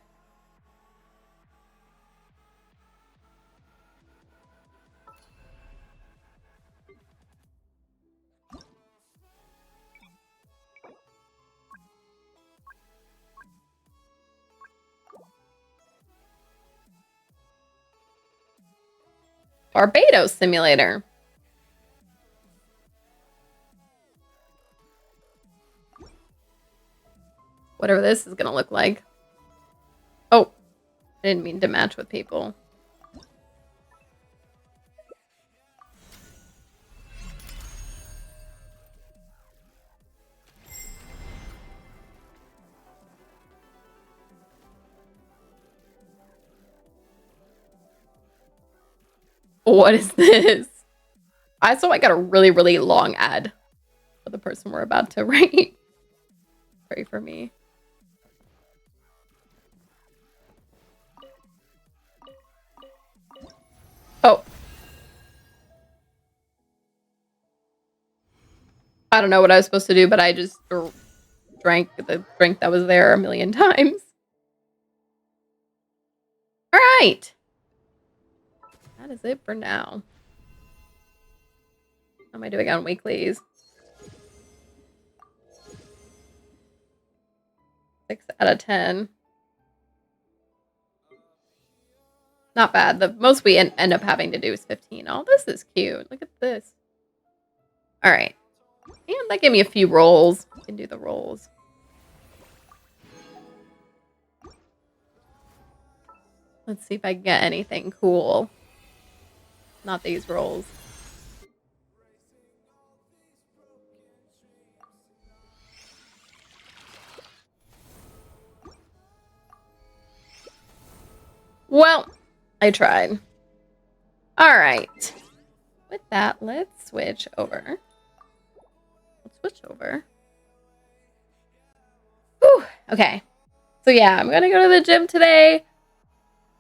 Barbados Simulator. Whatever this is gonna look like. Oh, I didn't mean to match with people. What is this? I got a really, really long ad for the person we're about to write. Pray for me. Oh. I don't know what I was supposed to do, but I just drank the drink that was there a million times. All right. That is it for now. How am I doing on weeklies? 6 out of 10. Not bad. The most we end up having to do is 15. Oh, this is cute. Look at this. All right. And that gave me a few rolls. We can do the rolls. Let's see if I can get anything cool. Not these rolls. Well, I tried. All right. With that, let's switch over. Whew. Okay. So yeah, I'm gonna go to the gym today.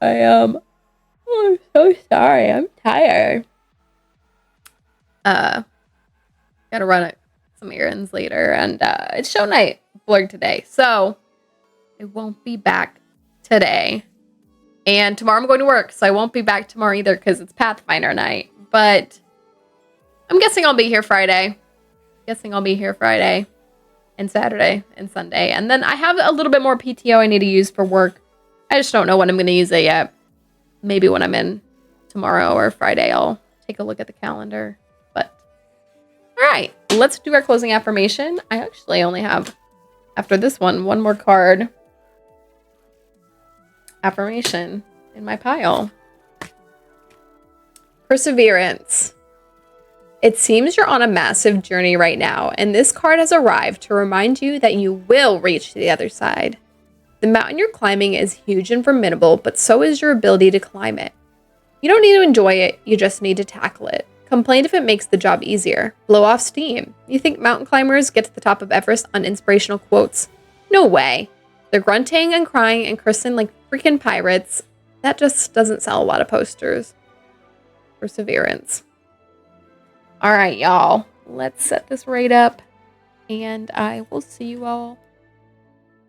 Oh, I'm so sorry. I'm tired. Gotta run some errands later, and it's show night vlog today, so I won't be back today. And tomorrow I'm going to work, so I won't be back tomorrow either because it's Pathfinder night. But I'm guessing I'll be here Friday. And Saturday and Sunday. And then I have a little bit more PTO I need to use for work. I just don't know when I'm going to use it yet. Maybe when I'm in tomorrow or Friday, I'll take a look at the calendar. But all right, let's do our closing affirmation. I actually only have, after this one more card affirmation in my pile. Perseverance. It seems you're on a massive journey right now, and this card has arrived to remind you that you will reach the other side. The mountain you're climbing is huge and formidable, but so is your ability to climb it. You don't need to enjoy it, you just need to tackle it. Complain if it makes the job easier. Blow off steam. You think mountain climbers get to the top of Everest on inspirational quotes? No way. They're grunting and crying and cursing like freaking pirates. That just doesn't sell a lot of posters. Perseverance. All right, y'all. Let's set this right up. And I will see you all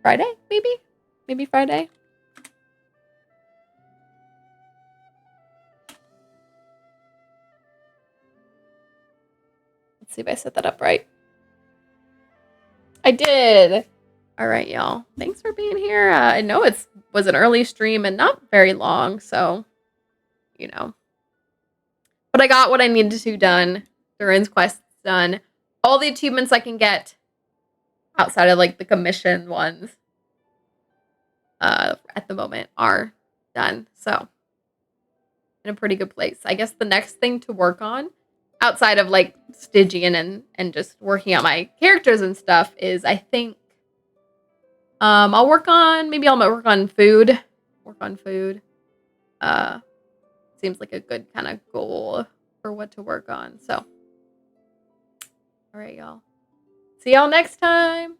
Friday, maybe? Maybe Friday? Let's see if I set that up right. I did. All right, y'all. Thanks for being here. I know it was an early stream and not very long, so, you know. But I got what I needed to done. Durin's quest's done. All the achievements I can get outside of, like, the commission ones at the moment are done. So, in a pretty good place. I guess the next thing to work on, outside of, like, Stygian and just working out my characters and stuff, is, I think, I'll work on food. Seems like a good kind of goal for what to work on. So, all right, y'all. See y'all next time.